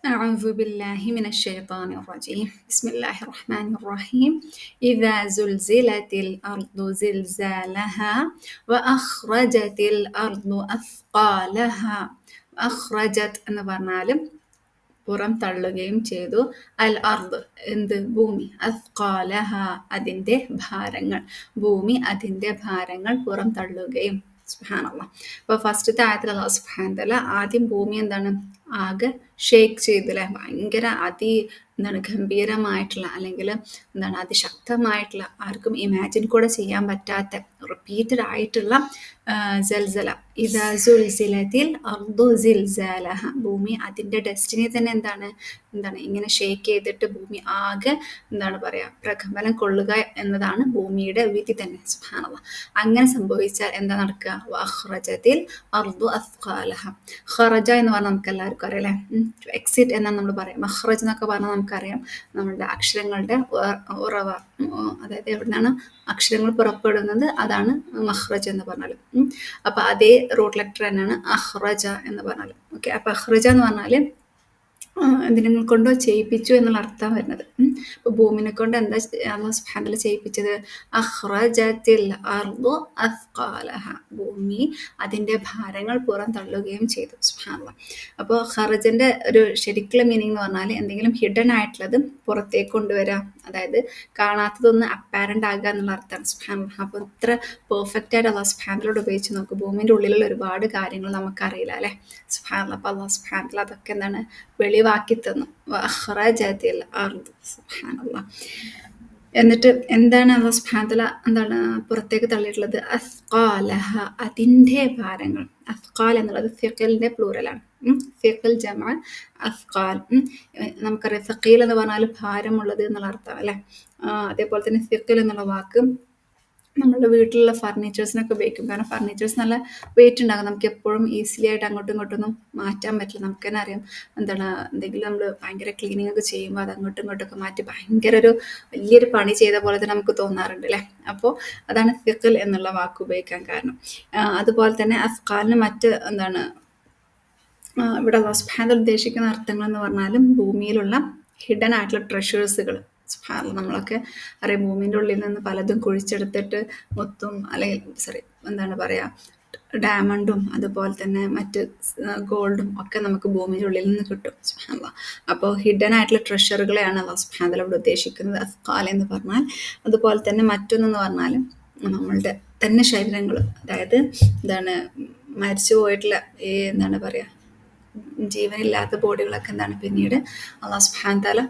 أعوذ بالله من الشيطان الرجيم بسم الله الرحمن الرحيم إذا زلزلت الأرض زلزالها وأخرجت الأرض أثقالها أخرجت എന്ന് പറഞ്ഞാലും പുറം തള്ളുകയും ചെയ്തു. അൽ അർദ് എന്ത് ഭൂമി, അസ്കാലഹ അതിൻ്റെ ഭാരങ്ങൾ, ഭൂമി അതിൻ്റെ ഭാരങ്ങൾ പുറം തള്ളുകയും. സുബ്ഹാനല്ലാഹ്. അപ്പോൾ ഫസ്റ്റത്തെ ആയത്തിൽ അല്ലാഹു സുബ്ഹാനഹു വ തആല ആദ്യം ഭൂമി എന്താണ് ആകെ ഷേക്ക് ചെയ്തില്ലേ, ഭയങ്കര ഗംഭീരമായിട്ടുള്ള അല്ലെങ്കിൽ അതിശക്തമായിട്ടുള്ള ആർക്കും ഇമാജിൻ കൂടെ ചെയ്യാൻ പറ്റാത്ത റിപ്പീറ്റഡ് ആയിട്ടുള്ള സൽസല. ഇദാ സുൽസിലത്തിൽ അർദു സിൽസാലഹ, ഭൂമി അതിൻ്റെ ഡെസ്റ്റിനി തന്നെ എന്താണ് ഇങ്ങനെ ഷേക്ക് ചെയ്തിട്ട് ഭൂമി ആകെ പ്രകമ്പനം കൊള്ളുക എന്നതാണ് ഭൂമിയുടെ വിധി തന്നെ. സുബ്ഹാനല്ലാഹ്. അങ്ങനെ സംഭവിച്ചാൽ എന്താ നടക്കുക? വഅഖ്റജത്തിൽ അർദു അസ്ഖാലഹ. ഖറജ എന്ന് പറഞ്ഞാൽ നമുക്ക് എല്ലാവർക്കും അറിയാം അല്ലേ, എക്സിറ്റ് എന്നാണ് നമ്മൾ പറയാം. മഖ്റജ് എന്നൊക്കെ പറഞ്ഞാൽ നമുക്കറിയാം നമ്മളുടെ അക്ഷരങ്ങളുടെ ഉറവ, അതായത് എവിടുന്നാണ് അക്ഷരങ്ങൾ പുറപ്പെടുന്നത് അതാണ് മഖ്റജ് എന്ന് പറഞ്ഞാൽ. അപ്പൊ അതേ റൂട്ട് ലെറ്റർ തന്നെയാണ് അഖ്റജ എന്ന് പറഞ്ഞാൽ. ഓക്കെ, അപ്പൊ അഖ്റജ എന്ന് പറഞ്ഞാൽ എന്തിനെ കൊണ്ടോ ചെയ്യിപ്പിച്ചു എന്നുള്ള അർത്ഥം വരുന്നത്. അപ്പൊ ഭൂമിനെ കൊണ്ട് എന്താ അല്ലാഹു സുബ്ഹാനഹു വ തആല ചെയ്യിപ്പിച്ചത്? അഖ്റജത്തിൽ അർദു അസ്ഖാലഹ, ഭൂമി അതിന്റെ ഭാരങ്ങൾ പുറം തള്ളുകയും ചെയ്തു. സുബ്ഹാനല്ലാഹ്. അപ്പോൾ ഖറജന്റെ ഒരു ശരിക്കുള്ള മീനിങ് എന്ന് പറഞ്ഞാൽ എന്തെങ്കിലും ഹിഡൻ ആയിട്ടുള്ളത് പുറത്തേക്ക് കൊണ്ടുവരാം, അതായത് കാണാത്തതൊന്ന് അപ്പാരന്റ് ആകുക എന്നുള്ള അർത്ഥമാണ്. സുബ്ഹാനല്ലാഹ്. അപ്പോൾ ഇത്ര പെർഫെക്റ്റ് ആയിട്ട് അല്ലാഹു സുബ്ഹാനഹു വ തആല ഉപയോഗിച്ച് നോക്കും. ഭൂമിന്റെ ഉള്ളിലുള്ള ഒരുപാട് കാര്യങ്ങൾ നമുക്കറിയില്ല അല്ലെ. സുബ്ഹാനല്ലാഹ്. അപ്പോൾ അല്ലാഹു സുബ്ഹാനഹു വ തആല അതൊക്കെ എന്താണ് വെളിവാക്കി തന്നു. വഅഖ്റജത്തിൽ അർദ്. സുബ്ഹാനല്ലാഹ്. എന്നിട്ട് എന്താണ് അല്ലാഹു സുബ്ഹാനഹു വ തആല പുറത്തേക്ക് തള്ളിയിട്ടുള്ളത്? അസ്ഖാലഹ, അതിൻ്റെ ഭാരങ്ങൾ. അസ്ഖാൽ എന്നുള്ളത് ഫിഖലിന്റെ പ്ലൂറലാണ്. ഫിഖൽ ജമഅ അസ്ഖാൽ. നമുക്കറിയാം സഖീൽ എന്ന് പറഞ്ഞാൽ ഭാരമുള്ളത് എന്നുള്ള അർത്ഥമാണ് അല്ലെ. അതേപോലെ തന്നെ ഫിഖൽ എന്നുള്ള വാക്ക് നമ്മുടെ വീട്ടിലുള്ള ഫർണിച്ചേഴ്സിനൊക്കെ ഉപയോഗിക്കും. കാരണം ഫർണിച്ചേഴ്സ് നല്ല വെയിറ്റ് ഉണ്ടാകും, നമുക്ക് എപ്പോഴും ഈസിലി ആയിട്ട് അങ്ങോട്ടും ഇങ്ങോട്ടൊന്നും മാറ്റാൻ പറ്റില്ല. നമുക്ക് തന്നെ അറിയാം എന്തെങ്കിലും നമ്മൾ ഭയങ്കര ക്ലീനിങ് ഒക്കെ ചെയ്യുമ്പോൾ അത് അങ്ങോട്ടും ഇങ്ങോട്ടൊക്കെ മാറ്റി ഭയങ്കര ഒരു വലിയൊരു പണി ചെയ്ത പോലെ തന്നെ നമുക്ക് തോന്നാറുണ്ട് അല്ലേ. അപ്പോൾ അതാണ് ഫിഖൽ എന്നുള്ള വാക്ക് ഉപയോഗിക്കാൻ കാരണം. അതുപോലെ തന്നെ അസ്ഖാലിന് മറ്റ് ഇവിടെ അല്ലാഹു സുബ്ഹാനഹു വ തആല ഉദ്ദേശിക്കുന്ന അർത്ഥങ്ങൾ എന്ന് പറഞ്ഞാലും ഭൂമിയിലുള്ള ഹിഡൻ ആയിട്ടുള്ള ട്രഷേഴ്സുകൾ. സുബ്ഹാനല്ലാഹ്. നമ്മളൊക്കെ അറിയാം ഭൂമിൻ്റെ ഉള്ളിൽ നിന്ന് പലതും കുഴിച്ചെടുത്തിട്ട് മുത്തും അല്ലെങ്കിൽ ഡയമണ്ടും അതുപോലെ തന്നെ മറ്റ് ഗോൾഡും ഒക്കെ നമുക്ക് ഭൂമിയുടെ ഉള്ളിൽ നിന്ന് കിട്ടും. സുബ്ഹാനല്ലാഹ്. അപ്പോൾ ഹിഡൻ ആയിട്ടുള്ള ട്രഷറുകളെയാണ് അല്ലാഹു സുബ്ഹാനഹു വ തആല ഇവിടെ ഉദ്ദേശിക്കുന്നത് അസ്ഖാൽ എന്ന് പറഞ്ഞാൽ. അതുപോലെ തന്നെ മറ്റൊന്നെന്ന് പറഞ്ഞാൽ നമ്മളുടെ തന്നെ ശരീരങ്ങൾ, അതായത് മരിച്ചു പോയിട്ടുള്ള ജീവനില്ലാത്ത ബോഡികളൊക്കെ പിന്നീട് അല്ലാഹു സുബ്ഹാനഹു വ തആല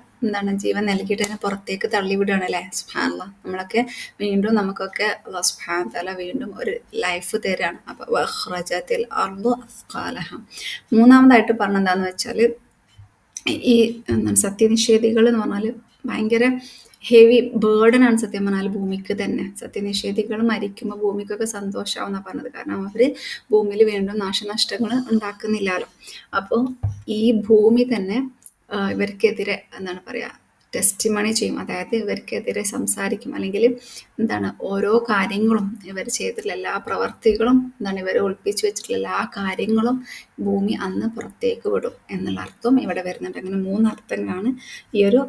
ജീവൻ നൽകിയിട്ട് അതിനെ പുറത്തേക്ക് തള്ളിവിടുകയാണ് അല്ലേ. സുബ്ഹാനല്ലാഹ്. നമ്മളൊക്കെ വീണ്ടും നമുക്കൊക്കെ അല്ലാഹു സുബ്ഹാനഹു വ തആല വീണ്ടും ഒരു ലൈഫ് തരാണ്. അപ്പോൾ വഅഖ്റജത്തിൽ അർദു അസ്ഖാലഹ. മൂന്നാമതായിട്ട് പറഞ്ഞെന്താന്ന് വെച്ചാൽ ഈ സത്യനിഷേധികൾ എന്ന് പറഞ്ഞാൽ ഭയങ്കര ഹെവി ബേർഡനാണ് സത്യം പറഞ്ഞാൽ ഭൂമിക്ക് തന്നെ. സത്യനിഷേധികൾ മരിക്കുമ്പോൾ ഭൂമിക്കൊക്കെ സന്തോഷമാവുന്ന പറഞ്ഞത്, കാരണം അവർ ഭൂമിയിൽ വീണ്ടും നാശനഷ്ടങ്ങൾ ഉണ്ടാക്കുന്നില്ലല്ലോ. അപ്പോൾ ഈ ഭൂമി തന്നെ ഇവർക്കെതിരെ ടെസ്റ്റിമണി ചെയ്യും, അതായത് ഇവർക്കെതിരെ സംസാരിക്കും. അല്ലെങ്കിൽ ഓരോ കാര്യങ്ങളും ഇവർ ചെയ്തിട്ടുള്ള എല്ലാ പ്രവർത്തികളും ഇവർ ഒളിപ്പിച്ചു വെച്ചിട്ടുള്ള എല്ലാ കാര്യങ്ങളും ഭൂമി അന്ന് പുറത്തേക്ക് വിടും എന്നുള്ള അർത്ഥം ഇവിടെ വരുന്നുണ്ട്. അങ്ങനെ 3 അർത്ഥങ്ങളാണ് ഈ ഒരു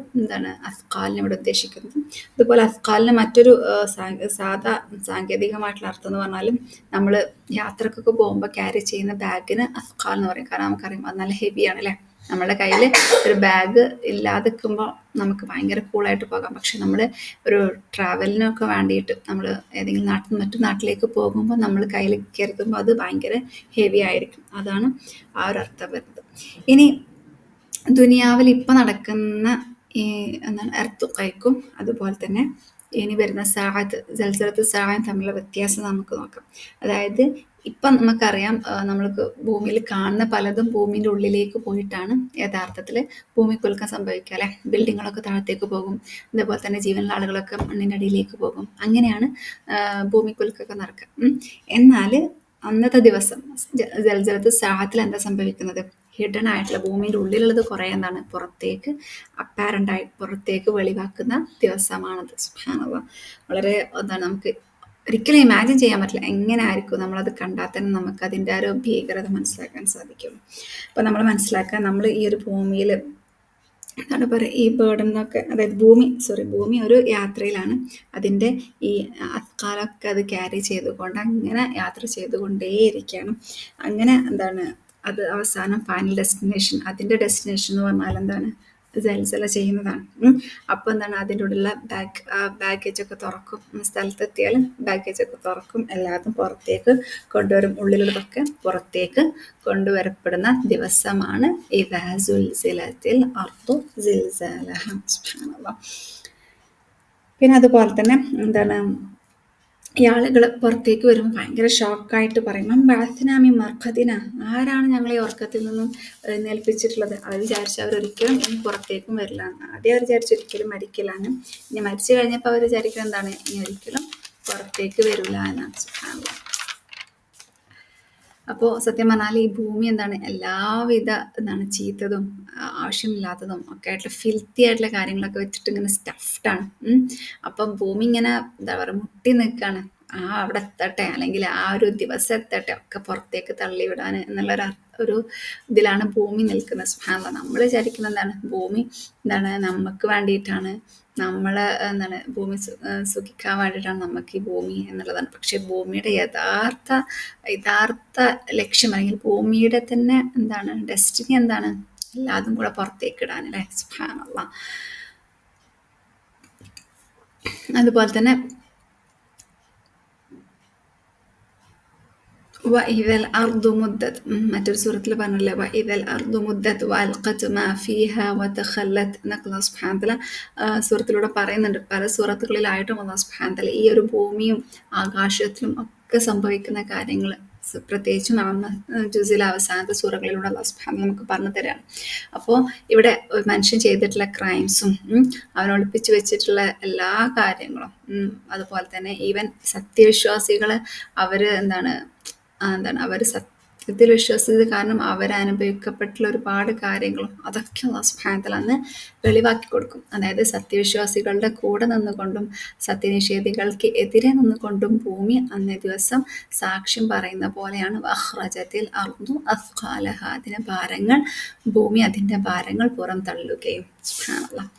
അസ്ഖാലിന് ഇവിടെ ഉദ്ദേശിക്കുന്നത്. അതുപോലെ അസ്ഖാലിന് മറ്റൊരു സാങ്കേതികമായിട്ടുള്ള അർത്ഥം എന്ന് പറഞ്ഞാലും നമ്മൾ യാത്രക്കൊക്കെ പോകുമ്പോൾ ക്യാരി ചെയ്യുന്ന ബാഗിന് അസ്ഖാൽ എന്ന് പറയും. കാരണം നമുക്കറിയാം അത് നല്ല ഹെവിയാണ് അല്ലേ. നമ്മുടെ കയ്യിൽ ഒരു ബാഗ് ഇല്ലാതിരിക്കുമ്പോൾ നമുക്ക് ഭയങ്കര കൂളായിട്ട് പോകാം. പക്ഷെ നമ്മൾ ഒരു ട്രാവലിനൊക്കെ വേണ്ടിയിട്ട് നമ്മൾ ഏതെങ്കിലും മറ്റു നാട്ടിലേക്ക് പോകുമ്പോൾ നമ്മൾ കയ്യിൽ കരുതുമ്പോൾ അത് ഭയങ്കര ഹെവി ആയിരിക്കും. അതാണ് ആ ഒരു അർത്ഥം വരുന്നത്. ഇനി ദുനിയാവിൽ ഇപ്പം നടക്കുന്ന ഈ എർത്തുഖയ്ക്കും അതുപോലെ തന്നെ ഇനി വരുന്ന സാഅത്ത്, സൽസലത്ത് സാഅത്തും തമ്മിലുള്ള വ്യത്യാസം നമുക്ക് നോക്കാം. അതായത് ഇപ്പം നമുക്കറിയാം നമ്മൾക്ക് ഭൂമിയിൽ കാണുന്ന പലതും ഭൂമിൻ്റെ ഉള്ളിലേക്ക് പോയിട്ടാണ് യഥാർത്ഥത്തിൽ ഭൂമിക്കുലുക്കം സംഭവിക്കുക അല്ലേ. ബിൽഡിങ്ങുകളൊക്കെ താഴത്തേക്ക് പോകും, അതേപോലെ തന്നെ ജീവനുള്ള ആളുകളൊക്കെ മണ്ണിൻ്റെ അടിയിലേക്ക് പോകും. അങ്ങനെയാണ് ഭൂമിക്കുലുക്കൊക്കെ നടക്കുക. എന്നാൽ അന്നത്തെ ദിവസം സൽസലത്ത് സാഅത്തിൽ എന്താ സംഭവിക്കുന്നത്? ഹിഡൻ ആയിട്ടുള്ള ഭൂമിയുടെ ഉള്ളിലുള്ളത് കുറേ പുറത്തേക്ക് അപ്പാരൻ്റായി പുറത്തേക്ക് വെളിവാക്കുന്ന ദിവസമാണത്. സുബ്ഹാനല്ലാഹ്. വളരെ നമുക്ക് ഒരിക്കലും ഇമാജിൻ ചെയ്യാൻ പറ്റില്ല എങ്ങനെ ആയിരിക്കും നമ്മളത് കണ്ടാൽ തന്നെ നമുക്ക് അതിൻ്റെ ആ ഒരു ഭീകരത മനസ്സിലാക്കാൻ സാധിക്കുള്ളൂ. അപ്പോൾ നമ്മൾ മനസ്സിലാക്കാൻ നമ്മൾ ഈ ഒരു ഭൂമിയിൽ എന്താണ് പറയുക ഈ ബേർഡൻ എന്നൊക്കെ അതായത് ഭൂമി ഒരു യാത്രയിലാണ്. അതിൻ്റെ ഈ അക്കാലൊക്കെ അത് ക്യാരി ചെയ്തുകൊണ്ട് അങ്ങനെ യാത്ര ചെയ്തുകൊണ്ടേയിരിക്കുകയാണ്. അങ്ങനെ എന്താണ് അത് അവസാനം ഫൈനൽ ഡെസ്റ്റിനേഷൻ അതിൻ്റെ ഡെസ്റ്റിനേഷൻ എന്ന് പറഞ്ഞാൽ എന്താണ് ജൽസല ചെയ്യുന്നതാണ്. അപ്പോൾ എന്താണ് അതിൻ്റെ ഉള്ളിലുള്ള ബാഗേജൊക്കെ തുറക്കും. സ്ഥലത്തെത്തിയാൽ ബാഗേജൊക്കെ തുറക്കും, എല്ലാതും പുറത്തേക്ക് കൊണ്ടുവരും, ഉള്ളിലുള്ളതൊക്കെ പുറത്തേക്ക് കൊണ്ടുവരപ്പെടുന്ന ദിവസമാണ് ഇദാ സുൽസിലത്തിൽ അർദു സിൽസാലഹ. സുബ്ഹാനല്ലാഹ്. പിന്നെ അതുപോലെ തന്നെ എന്താണ് ഈ ആളുകൾ പുറത്തേക്ക് വരുമ്പോൾ ഭയങ്കര ഷോക്കായിട്ട് പറയും ബാസിനാമി മർഖദിന, ആരാണ് ഞങ്ങളെ ഉറക്കത്തിൽ നിന്നും എഴുന്നേൽപ്പിച്ചിട്ടുള്ളത്? അവർ വിചാരിച്ചു അവരൊരിക്കലും ഇനി പുറത്തേക്കും വരില്ല. ആദ്യം അവർ വിചാരിച്ചു ഒരിക്കലും മരിക്കില്ലാണ്. ഇനി മരിച്ചു കഴിഞ്ഞപ്പോൾ അവർ വിചാരിക്കുന്നത് എന്താണ്? ഇനി ഒരിക്കലും പുറത്തേക്ക് വരില്ല എന്നാണ്. സുബ്ഹാനല്ലാഹ്. അപ്പോൾ സത്യം പറഞ്ഞാൽ ഈ ഭൂമി എന്താണ് എല്ലാവിധ എന്താണ് ചീത്തതും ആവശ്യമില്ലാത്തതും ഒക്കെ ആയിട്ടുള്ള ഫിൽത്തി ആയിട്ടുള്ള കാര്യങ്ങളൊക്കെ വെച്ചിട്ട് ഇങ്ങനെ സ്റ്റഫ്ഡാണ്. അപ്പം ഭൂമി ഇങ്ങനെ എന്താ പറയുക മുട്ടി നിൽക്കുകയാണ്. അവിടെ എത്തട്ടെ, അല്ലെങ്കിൽ ആ ഒരു ദിവസം എത്തട്ടെ, ഒക്കെ പുറത്തേക്ക് തള്ളിവിടാൻ എന്നുള്ള ഒരു ഇതിലാണ് ഭൂമി നിൽക്കുന്നത്. സുബ്ഹാനല്ലാഹ്. നമ്മൾ വിചാരിക്കുന്നത് എന്താണ്? ഭൂമി എന്താണ് നമുക്ക് വേണ്ടിയിട്ടാണ്, നമ്മളെ എന്താണ് ഭൂമി സുഖിക്കാൻ വേണ്ടിയിട്ടാണ് നമുക്ക് ഈ ഭൂമി എന്നുള്ളതാണ്. പക്ഷെ ഭൂമിയുടെ യഥാർത്ഥ ലക്ഷ്യം അല്ലെങ്കിൽ ഭൂമിയുടെ തന്നെ എന്താണ് ഡെസ്റ്റിനി എന്താണ്? എല്ലാതും കൂടെ പുറത്തേക്ക് ഇടാൻ അല്ലേ. സുബ്ഹാനല്ലാഹ്. അതുപോലെ തന്നെ വഇദൽ അർദു മുദ്ദത്, മറ്റൊരു സൂറത്തിൽ പറഞ്ഞില്ലേ വഇദൽ അർദു മുദ്ദത് വഅൽഖത് മാ ഫീഹാ വതഖല്ലത് എന്നൊക്കെ അല്ലാഹു സുബ്ഹാനഹു വ തആല സൂറത്തിലൂടെ പറയുന്നുണ്ട്. പല സൂറത്തുകളിലായിട്ടും അല്ലാഹു സുബ്ഹാനഹു വ തആല ഈ ഒരു ഭൂമിയും ആകാശത്തിലും ഒക്കെ സംഭവിക്കുന്ന കാര്യങ്ങൾ പ്രത്യേകിച്ചും ജുസിലെ അവസാനത്തെ സൂറകളിലൂടെ അല്ലാഹു സുബ്ഹാനഹു വ തആല നമുക്ക് പറഞ്ഞു തരാണ്. അപ്പോൾ ഇവിടെ മനുഷ്യൻ ചെയ്തിട്ടുള്ള ക്രൈംസും അവനൊളിപ്പിച്ച് വെച്ചിട്ടുള്ള എല്ലാ കാര്യങ്ങളും, അതുപോലെ തന്നെ ഈവൻ സത്യവിശ്വാസികൾ അവർ എന്താണ് അവർ സത്യത്തിൽ വിശ്വസിച്ചത് കാരണം അവരനുഭവിക്കപ്പെട്ടുള്ള ഒരുപാട് കാര്യങ്ങളും അതൊക്കെ അല്ലാഹു സുബ്ഹാനഹു വ തആല അന്ന് വെളിവാക്കി കൊടുക്കും. അതായത് സത്യവിശ്വാസികളുടെ കൂടെ നിന്നുകൊണ്ടും സത്യനിഷേധികൾക്ക് എതിരെ നിന്നുകൊണ്ടും ഭൂമി അന്നേ ദിവസം സാക്ഷ്യം പറയുന്ന പോലെയാണ്. വഅഖ്റജത്തിൽ അർദു അസ്ഖാലഹ, ഭൂമി അതിൻ്റെ ഭാരങ്ങൾ പുറം തള്ളുകയും. സുബ്ഹാനല്ലാഹ്.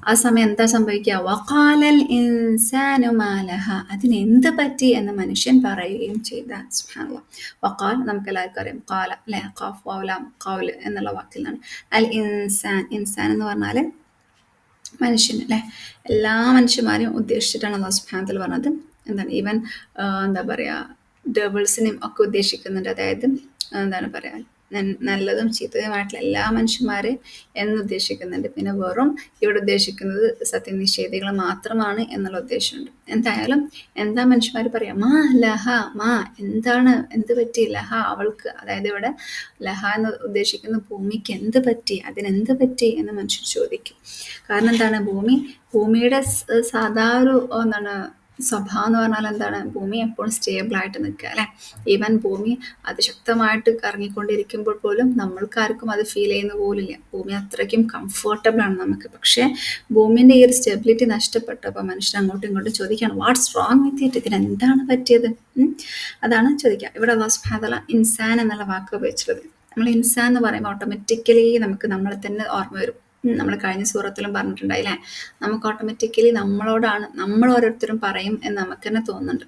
ആ സമയം എന്താ സംഭവിക്കുക? വഖാലൽ ഇൻസാനു മാലഹ, അതിനെന്ത് പറ്റി എന്ന് മനുഷ്യൻ പറയുകയും ചെയ്ത. സുബ്ഹാനല്ലാഹ്. വഖാൽ നമുക്ക് എല്ലാവർക്കും അറിയാം, ഖാല അല്ലെ, ഖാഫ് വാവ് ലാം ഖൗൽ എന്നുള്ള വാക്കിൽ നിന്നാണ്. അൽ ഇൻസാൻ എന്ന് പറഞ്ഞാൽ മനുഷ്യൻ അല്ലെ. എല്ലാ മനുഷ്യന്മാരെയും ഉദ്ദേശിച്ചിട്ടാണ് അല്ലാഹു സുബ്ഹാനഹു വ തആല പറഞ്ഞത്. എന്താണ് ഈവൻ എന്താ പറയുക ഡബിൾസിനെയും ഒക്കെ ഉദ്ദേശിക്കുന്നുണ്ട്. അതായത് എന്താണ് പറയുക നല്ലതും ചീത്തതുമായിട്ടുള്ള എല്ലാ മനുഷ്യന്മാരെയും എന്നുദ്ദേശിക്കുന്നുണ്ട്. പിന്നെ വെറും ഇവിടെ ഉദ്ദേശിക്കുന്നത് സത്യനിഷേധികൾ മാത്രമാണ് എന്നുള്ള ഉദ്ദേശമുണ്ട്. എന്തായാലും എന്താ മനുഷ്യന്മാർ പറയാം? മാ ലഹ, എന്ത് പറ്റി? ലഹ, അവൾക്ക്. അതായത് ഇവിടെ ലഹ എന്ന് ഉദ്ദേശിക്കുന്ന ഭൂമിക്ക് എന്ത് പറ്റി, അതിനെന്ത് പറ്റി എന്ന് മനുഷ്യർ ചോദിക്കും. കാരണം എന്താണ്? ഭൂമിയുടെ സാധാ ഒരു എന്താണ് സ്വഭാവം എന്ന് പറഞ്ഞാൽ എന്താണ്? ഭൂമി എപ്പോഴും സ്റ്റേബിളായിട്ട് നിൽക്കുക അല്ലേ. ഈവൻ ഭൂമി അതിശക്തമായിട്ട് കറങ്ങിക്കൊണ്ടിരിക്കുമ്പോൾ പോലും നമ്മൾക്കാർക്കും അത് ഫീൽ ചെയ്യുന്ന പോലില്ല. ഭൂമി അത്രയ്ക്കും കംഫർട്ടബിളാണ് നമുക്ക്. പക്ഷേ ഭൂമിൻ്റെ ഈ ഒരു സ്റ്റെബിലിറ്റി നഷ്ടപ്പെട്ടപ്പോൾ മനുഷ്യർ അങ്ങോട്ടും ഇങ്ങോട്ടും ചോദിക്കുകയാണ്, വാട്ട്സ് റോങ് വിത്ത് ഇറ്റ്, ഇതിനെന്താണ് പറ്റിയത്? അതാണ് ചോദിക്കുക. ഇവിടെ അല്ലാഹു സുബ്ഹാനഹു വ തആല ഇൻസാൻ എന്നുള്ള വാക്ക് ഉപയോഗിച്ചിട്ടുള്ളത്. നമ്മൾ ഇൻസാൻ എന്ന് പറയുമ്പോൾ ഓട്ടോമാറ്റിക്കലി നമുക്ക് നമ്മളെ തന്നെ ഓർമ്മ വരും. നമ്മൾ കഴിഞ്ഞ സൂറത്തിലും പറഞ്ഞിട്ടുണ്ടായില്ലേ, നമുക്ക് ഓട്ടോമാറ്റിക്കലി നമ്മൾ ഓരോരുത്തരും പറയും എന്ന് നമുക്ക് തന്നെ തോന്നുന്നുണ്ട്.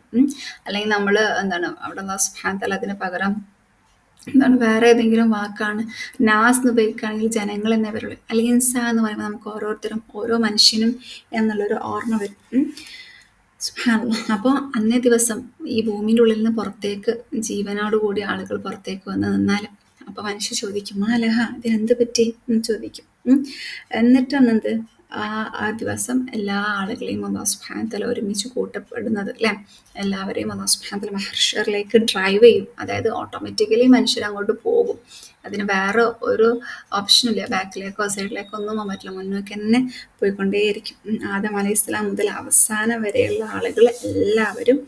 അല്ലെങ്കിൽ നമ്മൾ എന്താണ് അവിടെ അല്ലാഹു സുബ്ഹാനഹു വ തആല അതിന് പകരം എന്താണ് വേറെ ഏതെങ്കിലും വാക്കാണ് നാസ് എന്ന് ഉപയോഗിക്കുകയാണെങ്കിൽ ജനങ്ങൾ എന്നേ വരുള്ളൂ. അല്ലെങ്കിൽ ഇൻസാൻ എന്ന് പറയുമ്പോൾ നമുക്ക് ഓരോരുത്തരും ഓരോ മനുഷ്യനും എന്നുള്ളൊരു ഓർമ്മ വരും. സുബ്ഹാനല്ലാഹ്. അപ്പോൾ അന്നേ ദിവസം ഈ ഭൂമിൻ്റെ ഉള്ളിൽ നിന്ന് പുറത്തേക്ക് ജീവനോടുകൂടി ആളുകൾ പുറത്തേക്ക് വന്ന് നിന്നാലും അപ്പോൾ മനുഷ്യർ ചോദിക്കും, മാലഹ, ഇതിനെന്ത് പറ്റി എന്ന് ചോദിക്കും. എന്നിട്ടാണെന്ത് ആ ദിവസം എല്ലാ ആളുകളെയും അല്ലാഹു സുബ്ഹാനഹു വ തആല ഒരുമിച്ച് കൂട്ടപ്പെടുന്നത് അല്ലേ. എല്ലാവരെയും അല്ലാഹു സുബ്ഹാനഹു വ തആല മഹ്ശറിലേക്ക് ഡ്രൈവ് ചെയ്യും. അതായത് ഓട്ടോമാറ്റിക്കലി മനുഷ്യർ അങ്ങോട്ട് പോകും. അതിന് വേറെ ഒരു ഓപ്ഷനില്ല. ബാക്കിലേക്കോ സൈഡിലേക്കോ ഒന്നും പോകാൻ പറ്റില്ല. മുന്നോട്ട് തന്നെ പോയിക്കൊണ്ടേയിരിക്കും. ആദം അലൈഹിസ്സലാം മുതൽ അവസാനം വരെയുള്ള ആളുകൾ എല്ലാവരും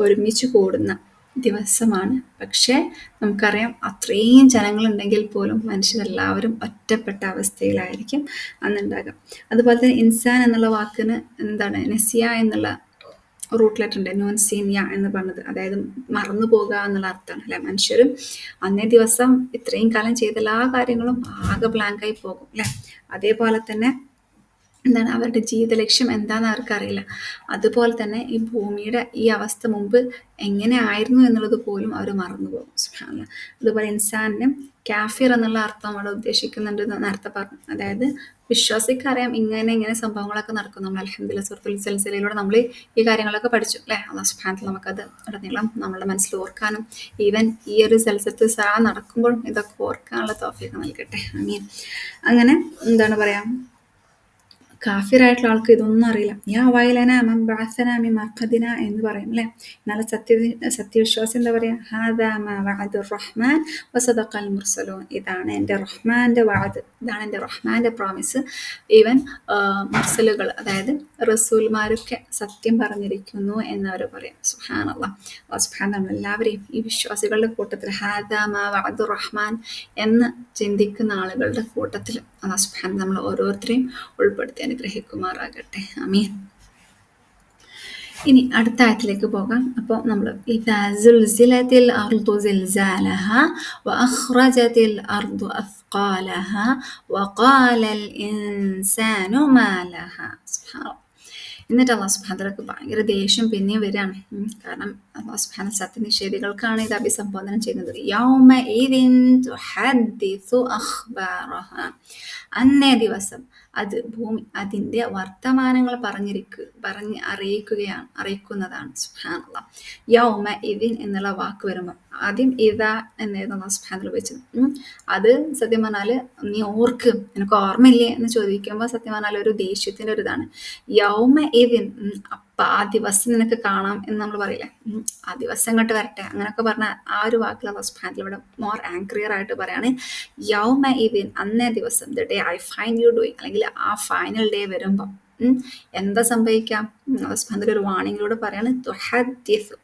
ഒരുമിച്ച് കൂടുന്ന ദിവസമാണ്. പക്ഷേ നമുക്കറിയാം അത്രയും ജനങ്ങളുണ്ടെങ്കിൽ പോലും മനുഷ്യരെല്ലാവരും ഒറ്റപ്പെട്ട അവസ്ഥയിലായിരിക്കും അന്നുണ്ടാകുക. അതുപോലെ തന്നെ ഇൻസാൻ എന്നുള്ള വാക്കിന് എന്താണ് നസിയ എന്നുള്ള റൂട്ട് ലെറ്റർ ഉണ്ട് നോൺ സീനിയ എന്ന് പറഞ്ഞത്, അതായത് മറന്നു പോകുക എന്നുള്ള അർത്ഥമാണ് അല്ലെ. മനുഷ്യർ അന്നേ ദിവസം ഇത്രയും കാലം ചെയ്ത എല്ലാ കാര്യങ്ങളും ആകെ ബ്ലാങ്കായി പോകും അല്ലെ. അതേപോലെ തന്നെ എന്താണ് അവരുടെ ജീവിത ലക്ഷ്യം എന്താണെന്ന് അവർക്കറിയില്ല. അതുപോലെ തന്നെ ഈ ഭൂമിയുടെ ഈ അവസ്ഥ മുമ്പ് എങ്ങനെ ആയിരുന്നു എന്നുള്ളത് പോലും അവർ മറന്നുപോകും. സുബ്ഹാനല്ലാഹ്. അതുപോലെ ഇൻസാനിന് കാഫിർ എന്നുള്ള അർത്ഥം അവിടെ ഉദ്ദേശിക്കുന്നുണ്ട് എന്ന് നേരത്തെ പറഞ്ഞു. അതായത് വിശ്വാസിക്കറിയാം ഇങ്ങനെ സംഭവങ്ങളൊക്കെ നടക്കും. നമ്മൾ അൽഹംദുലില്ലാഹ് സൂറത്തുൽ സൽസലയിലൂടെ നമ്മൾ ഈ കാര്യങ്ങളൊക്കെ പഠിച്ചു അല്ലേ. അല്ലാഹു സുബ്ഹാനഹു വ തആല നമുക്കത് ഉടനീളം നമ്മുടെ മനസ്സിൽ ഓർക്കാനും ഈവൻ ഈ ഒരു സൽസത്ത് സാ നടക്കുമ്പോഴും ഇതൊക്കെ ഓർക്കാനുള്ള തൗഫീഖ് നൽകട്ടെ. ആമീൻ. അങ്ങനെ എന്താണ് പറയാ, കാഫിറായിട്ടുള്ള ആൾക്ക് ഇതൊന്നും അറിയില്ല. യാ വൈലന മൻ ബഅസന മിൻ മർഖദിന എന്ന് പറയും അല്ലേ. എന്നാൽ സത്യവിശ്വാസി എന്താ പറയാ, ഹാദാ മാ വഅദുർ റഹ്മാൻ വസദഖൽ മുർസലൂൻ. ഇതാണ് എൻ്റെ റഹ്മാന്റെ വഅദ്, ഇതാണ് എൻ്റെ റഹ്മാന്റെ പ്രോമിസ്. ഈവൻ മുർസലുകൾ അതായത് റസൂൽമാരൊക്കെ സത്യം പറഞ്ഞിരിക്കുന്നു എന്നവർ പറയാം. സുബ്ഹാനല്ലാഹ്. അല്ലാഹു സുബ്ഹാനഹു നമ്മൾ എല്ലാവരെയും ഈ വിശ്വാസികളുടെ കൂട്ടത്തിൽ ഹാദാ മാ വഅദുർ റഹ്മാൻ എന്ന് ചിന്തിക്കുന്ന ആളുകളുടെ കൂട്ടത്തിൽ അല്ലാഹു സുബ്ഹാനഹു നമ്മൾ ഓരോരുത്തരെയും ഉൾപ്പെടുത്തി അനുഗ്രഹിക്കുമാറാകട്ടെ. ആമീൻ. ഇനി അടുത്ത ആയത്തിലേക്ക് പോകാം. അപ്പോൾ നമ്മൾ ഇദാ സുൽസിലത്തിൽ അർദു സിൽസാലഹ വഅഖ്റജത്തിൽ അർദു അസ്ഖാലഹ വഖാലൽ ഇൻസാനു മാ ലഹ. സുബ്ഹാനല്ലാഹ്. എന്നിട്ട് അല്ലാഹു സുബ്ഹാനഹു വതആലക്ക് ഭയങ്കര ദേഷ്യം പിന്നെയും വരികയാണ്. കാരണം അല്ലാഹു സുബ്ഹാനഹു വതആല സത്യനിഷേധികൾക്കാണ് ഇത് അഭിസംബോധന ചെയ്യുന്നത്. യൗമ ഇദിൻ തുഹദ്ദിസു അഖ്ബാറഹ. അന്നേ ദിവസം അത് ഭൂമി അതിൻ്റെ വർത്തമാനങ്ങൾ പറഞ്ഞ് അറിയിക്കുന്നതാണ്. സുബ്ഹാനല്ലാഹ്. യൗമ ഇദിൻ എന്നുള്ള വാക്ക് വരുമ്പോൾ ആദ്യം ഇദാ എന്നായിരുന്നു അല്ലാഹു സുബ്ഹാനഹു വതആല ഉപയോഗിച്ചത്. അത് സത്യം പറഞ്ഞാൽ നീ ഓർക്ക്, നിനക്ക് ഓർമ്മയില്ലേ എന്ന് ചോദിക്കുമ്പോൾ സത്യം പറഞ്ഞാൽ ഒരു ദേഷ്യത്തിൻ്റെ ഒരു ഇതാണ്. യൗമ ഇദിൻ അപ്പം ആ ദിവസം നിനക്ക് കാണാം എന്ന് നമ്മൾ പറയില്ലേ, ആ ദിവസം ഇങ്ങോട്ട് വരട്ടെ അങ്ങനെയൊക്കെ പറഞ്ഞ ആ ഒരു വാക്കിൽ അല്ലാഹു സുബ്ഹാനഹു വതആല ഇവിടെ മോർ ആങ്ക്രിയർ ആയിട്ട് പറയാണ്. യൗമ ഇദിൻ അന്നേ ദിവസം, the day I find you doing, അല്ലെങ്കിൽ ആ ഫൈനൽ ഡേ വരുമ്പം എന്താ സംഭവിക്കാം, അല്ലാഹു സുബ്ഹാനഹു വതആല ഒരു വാണിങ്ങിലൂടെ പറയാണ്. തുഹദ്ദിസു.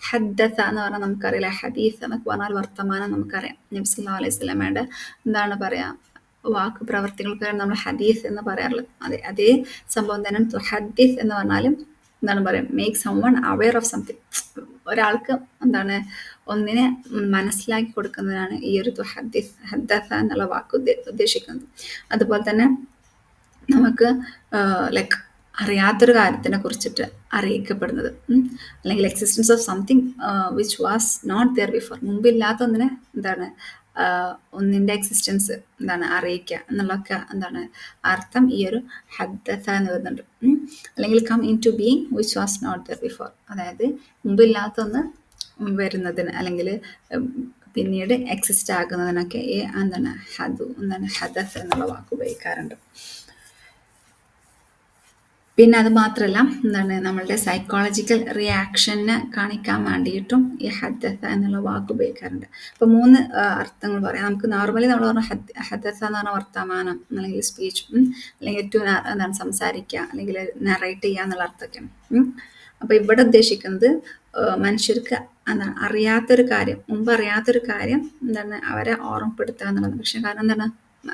ഹദ്ദസ എന്ന് പറഞ്ഞാൽ നമുക്കറിയില്ല, ഹദീസ് എന്നൊക്കെ പറഞ്ഞാൽ വർത്തമാനം നമുക്കറിയാം. നബി സല്ലല്ലാഹു അലൈഹി വസല്ലമയുടെ എന്താണ് പറയാ വാക്ക് പ്രവർത്തികൾക്ക് നമ്മൾ ഹദീസ് എന്ന് പറയാറുള്ളത്. അതേ സംഭവം തന്നെ തുഹദ്ദിസ് എന്ന് പറഞ്ഞാലും എന്താണ് പറയുക, make someone aware of something, ഒരാൾക്ക് എന്താണ് ഒന്നിനെ മനസ്സിലാക്കി കൊടുക്കുന്നതിനാണ് ഈ ഒരു ഹദ്ദസ എന്നുള്ള വാക്ക് ഉദ്ദേശിക്കുന്നത്. അതുപോലെ തന്നെ നമുക്ക് ലൈക്ക് അറിയാത്തൊരു കാര്യത്തിനെ കുറിച്ചിട്ട് അറിയിക്കപ്പെടുന്നത്, അല്ലെങ്കിൽ existence of something which was not there before, മുമ്പില്ലാത്ത ഒന്നിനെ എന്താണ് ഒന്നിൻ്റെ എക്സിസ്റ്റൻസ് എന്താണ് അറിയിക്കുക എന്നുള്ളതൊക്കെ എന്താണ് അർത്ഥം ഈ ഒരു ഹദ്ദസ എന്ന് വരുന്നുണ്ട്. അല്ലെങ്കിൽ come into being which was not there before, അതായത് മുമ്പില്ലാത്ത ഒന്ന് വരുന്നതിന് അല്ലെങ്കിൽ പിന്നീട് എക്സിസ്റ്റ് ആകുന്നതിനൊക്കെ എന്താണ് ഹദസ് എന്നുള്ള വാക്ക് ഉപയോഗിക്കാറുണ്ട്. പിന്നെ അത് മാത്രമല്ല എന്താണ് നമ്മളുടെ സൈക്കോളജിക്കൽ റിയാക്ഷനെ കാണിക്കാൻ വേണ്ടിയിട്ടും ഈ ഹദ്ദസ എന്നുള്ള വാക്ക് ഉപയോഗിക്കാറുണ്ട്. അപ്പോൾ 3 അർത്ഥങ്ങൾ പറയാം. നമുക്ക് നോർമലി നമ്മൾ പറഞ്ഞ ഹദ്ദസ എന്ന് പറഞ്ഞ വർത്തമാനം അല്ലെങ്കിൽ സ്പീച്ച്, അല്ലെങ്കിൽ ടു എന്താണ് സംസാരിക്കുക അല്ലെങ്കിൽ നറേറ്റ് ചെയ്യുക എന്നുള്ള അർത്ഥമൊക്കെയാണ്. അപ്പോൾ ഇവിടെ ഉദ്ദേശിക്കുന്നത് മനുഷ്യർക്ക് എന്താണ് അറിയാത്തൊരു കാര്യം, മുമ്പ് അറിയാത്തൊരു കാര്യം എന്താണ് അവരെ ഓർമ്മപ്പെടുത്തുക എന്നുള്ളത്. പക്ഷേ കാരണം എന്താണ്,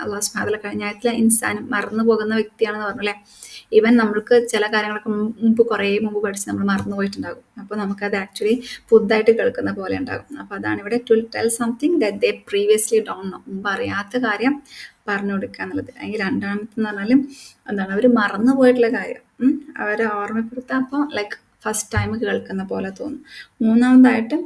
അല്ലാഹു സുബ്ഹാനഹു വ തആല കഴിഞ്ഞ ആയത്തിൽ ഇൻസാൻ മറന്നു പോകുന്ന വ്യക്തിയാണെന്ന് പറഞ്ഞു അല്ലേ. ഈവൻ നമ്മൾക്ക് ചില കാര്യങ്ങളൊക്കെ കുറേ മുമ്പ് പഠിച്ച് നമ്മൾ മറന്നു പോയിട്ടുണ്ടാകും. അപ്പോൾ നമുക്കത് ആക്ച്വലി പുതുതായിട്ട് കേൾക്കുന്ന പോലെ ഉണ്ടാകും. അപ്പോൾ അതാണ് ഇവിടെ to tell something that they previously don't know, മുമ്പ് അറിയാത്ത കാര്യം പറഞ്ഞു കൊടുക്കുക എന്നുള്ളത്. അല്ലെങ്കിൽ രണ്ടാമത്തെന്ന് പറഞ്ഞാലും എന്താണ് അവർ മറന്നു പോയിട്ടുള്ള കാര്യം അവരെ ഓർമ്മപ്പെടുത്തുക. അപ്പോൾ ലൈക്ക് ഫസ്റ്റ് ടൈം കേൾക്കുന്ന പോലെ തോന്നും. മൂന്നാമതായിട്ട്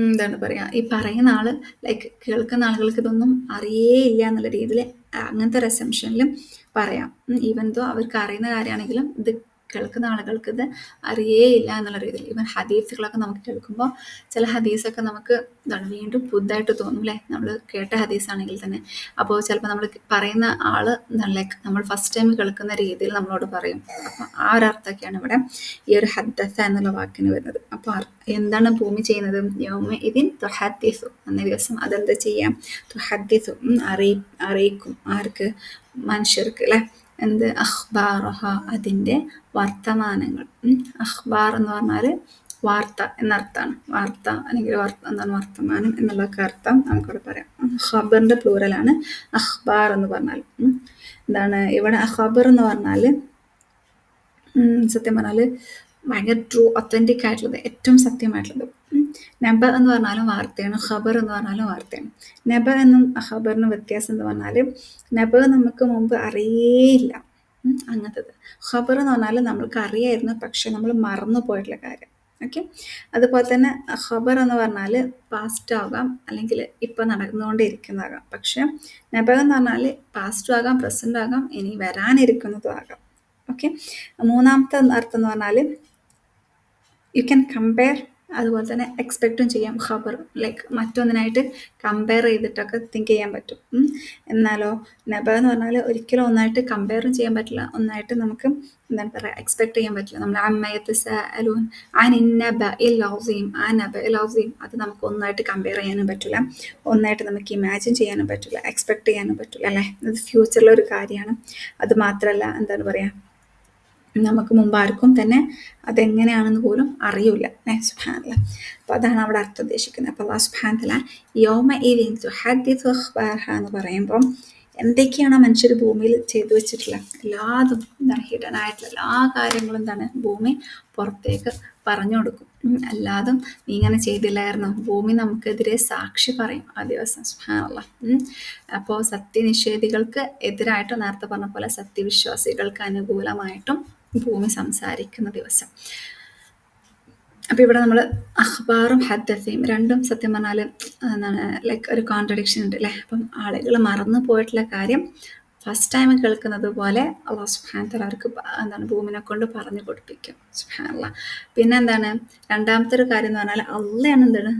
എന്താണ് പറയുക, ഈ പറയുന്ന ആൾ ലൈക്ക് കേൾക്കുന്ന ആളുകൾക്ക് ഇതൊന്നും അറിയേയില്ല എന്നുള്ള രീതിയിൽ അങ്ങനത്തെ ഒരു അസംഷനിലും പറയാം. ഈവൻ ദോ അവർക്ക് അറിയുന്ന കാര്യമാണെങ്കിലും ഇത് കേൾക്കുന്ന ആളുകൾക്ക് ഇത് അറിയേയില്ല എന്നുള്ള രീതിയിൽ. ഈവൻ ഹദീസുകളൊക്കെ നമുക്ക് കേൾക്കുമ്പോൾ ചില ഹദീസൊക്കെ നമുക്ക് എന്താണ് വീണ്ടും പുതുതായിട്ട് തോന്നും അല്ലേ, നമ്മൾ കേട്ട ഹദീസാണെങ്കിൽ തന്നെ. അപ്പോൾ ചിലപ്പോൾ നമ്മൾ പറയുന്ന ആൾ എന്താണ് ലൈക്ക് നമ്മൾ ഫസ്റ്റ് ടൈം കേൾക്കുന്ന രീതിയിൽ നമ്മളോട് പറയും. അപ്പോൾ ആ ഒരു അർത്ഥമൊക്കെയാണ് ഇവിടെ ഈ ഒരു ഹദ്ദസ എന്നുള്ള വാക്കിന് വരുന്നത്. അപ്പോൾ എന്താണ് ഭൂമി ചെയ്യുന്നത്, യൗമ ഇദിൻ തുഹദ്ദിസു, അന്നേ ദിവസം അതെന്താ ചെയ്യാം, തുഹദ്ദിസു അറിയിക്കും. ആർക്ക്, മനുഷ്യർക്ക് അല്ലേ. എന്ത്, അഖ്ബാറഹ അതിൻ്റെ വർത്തമാനങ്ങൾ. അഖ്ബാർ എന്ന് പറഞ്ഞാൽ വാർത്ത എന്നർത്ഥമാണ്. വാർത്ത അല്ലെങ്കിൽ എന്താണ് വർത്തമാനം എന്നുള്ളതൊക്കെ അർത്ഥം നമുക്കിവിടെ പറയാം. ഖബറിൻ്റെ പ്ലൂറലാണ് അഖ്ബാർ എന്ന് പറഞ്ഞാൽ. എന്താണ് ഇവിടെ ഖബർ എന്ന് പറഞ്ഞാൽ സത്യം പറഞ്ഞാൽ ഭയങ്കര ട്രൂ ഒത്തൻറ്റിക് ആയിട്ടുള്ളത്, ഏറ്റവും സത്യമായിട്ടുള്ളത്. നബ എന്ന് പറഞ്ഞാലും വാർത്തയാണ്, ഖബർ എന്ന് പറഞ്ഞാലും വാർത്തയാണ്. നബ എന്നും ഖബറിനും വ്യത്യാസം എന്ന് പറഞ്ഞാൽ, നബ നമുക്ക് മുമ്പ് അറിയേയില്ല, അങ്ങനത്തത്. ഖബർ എന്ന് പറഞ്ഞാൽ നമ്മൾക്ക് അറിയായിരുന്നു, പക്ഷെ നമ്മൾ മറന്നു പോയിട്ടുള്ള കാര്യം. ഓക്കെ. അതുപോലെ തന്നെ ഖബർ എന്ന് പറഞ്ഞാൽ പാസ്റ്റ് ആകാം, അല്ലെങ്കിൽ ഇപ്പം നടന്നുകൊണ്ടിരിക്കുന്നതാകാം. പക്ഷെ നബ എന്ന് പറഞ്ഞാൽ പാസ്റ്റും ആകാം, പ്രസൻറ്റും ആകാം, ഇനി വരാനിരിക്കുന്നതും ആകാം. ഓക്കെ. മൂന്നാമത്തെ അർത്ഥം എന്ന് പറഞ്ഞാൽ യു ക്യാൻ കമ്പയർ, അതുപോലെ തന്നെ എക്സ്പെക്റ്റും ചെയ്യാം. ഖബർ ലൈക്ക് മറ്റൊന്നിനായിട്ട് കമ്പയർ ചെയ്തിട്ടൊക്കെ തിങ്ക് ചെയ്യാൻ പറ്റും. എന്നാലോ നബ എന്ന് പറഞ്ഞാൽ ഒരിക്കലും ഒന്നായിട്ട് കമ്പയറും ചെയ്യാൻ പറ്റില്ല, ഒന്നായിട്ട് നമുക്ക് എന്താണ് പറയുക എക്സ്പെക്ട് ചെയ്യാൻ പറ്റില്ല. നമ്മൾ അമ്മയത്ത് സഅലൂൻ അനിൻ നബഇൽ അസീം, ആ നബഇൽ അസീം അത് നമുക്ക് ഒന്നായിട്ട് കമ്പയർ ചെയ്യാനും പറ്റില്ല, ഒന്നായിട്ട് നമുക്ക് ഇമാജിൻ ചെയ്യാനും പറ്റില്ല, എക്സ്പെക്ട് ചെയ്യാനും പറ്റില്ല, അല്ലേ? അത് ഫ്യൂച്ചറിലൊരു കാര്യമാണ്. അത് മാത്രമല്ല, എന്താണ് പറയുക, നമുക്ക് മുമ്പ് ആർക്കും തന്നെ അതെങ്ങനെയാണെന്ന് പോലും അറിയില്ല. സുബ്ഹാനല്ലാഹ്. അപ്പോൾ അതാണ് അവിടെ അർത്ഥം ഉദ്ദേശിക്കുന്നത്. അപ്പോൾ അല്ലാഹു സുബ്ഹാനഹു വ തആല യൗമ ഇദിൻ തുഹദ്ദിസു അഖ്ബാറഹ എന്ന് പറയുമ്പോൾ എന്തൊക്കെയാണോ മനുഷ്യർ ഭൂമിയിൽ ചെയ്തു വെച്ചിട്ടുള്ള എല്ലാതും എന്താണ് ഹിഡൻ ആയിട്ടുള്ള എല്ലാ കാര്യങ്ങളും എന്താണ് ഭൂമി പുറത്തേക്ക് പറഞ്ഞു കൊടുക്കും. അല്ലാതും നീ ഇങ്ങനെ ചെയ്തില്ലായിരുന്നു, ഭൂമി നമുക്കെതിരെ സാക്ഷി പറയും ആ ദിവസം. സുബ്ഹാനല്ലാഹ്. അപ്പോൾ സത്യനിഷേധികൾക്ക് എതിരായിട്ടും, നേരത്തെ പറഞ്ഞ പോലെ സത്യവിശ്വാസികൾക്ക് അനുകൂലമായിട്ടും ഭൂമി സംസാരിക്കുന്ന ദിവസം. അപ്പോൾ ഇവിടെ നമ്മൾ അഖ്ബാറും ഹദ്ദസയും രണ്ടും സത്യം പറഞ്ഞാൽ എന്താണ് ലൈക്ക് ഒരു കോൺട്രഡിക്ഷൻ ഉണ്ട്, അല്ലേ? അപ്പം ആളുകൾ മറന്നു പോയിട്ടുള്ള കാര്യം ഫസ്റ്റ് ടൈം കേൾക്കുന്നത് പോലെ അല്ലാഹു സുബ്ഹാനഹു വ തആല അവർക്ക് എന്താണ് ഭൂമിനെ കൊണ്ട് പറഞ്ഞു കൊടുപ്പിക്കും. സുബ്ഹാനല്ലാഹ്. പിന്നെ എന്താണ് രണ്ടാമത്തെ ഒരു കാര്യം എന്ന് പറഞ്ഞാൽ അള്ളയാണ് എന്താണ്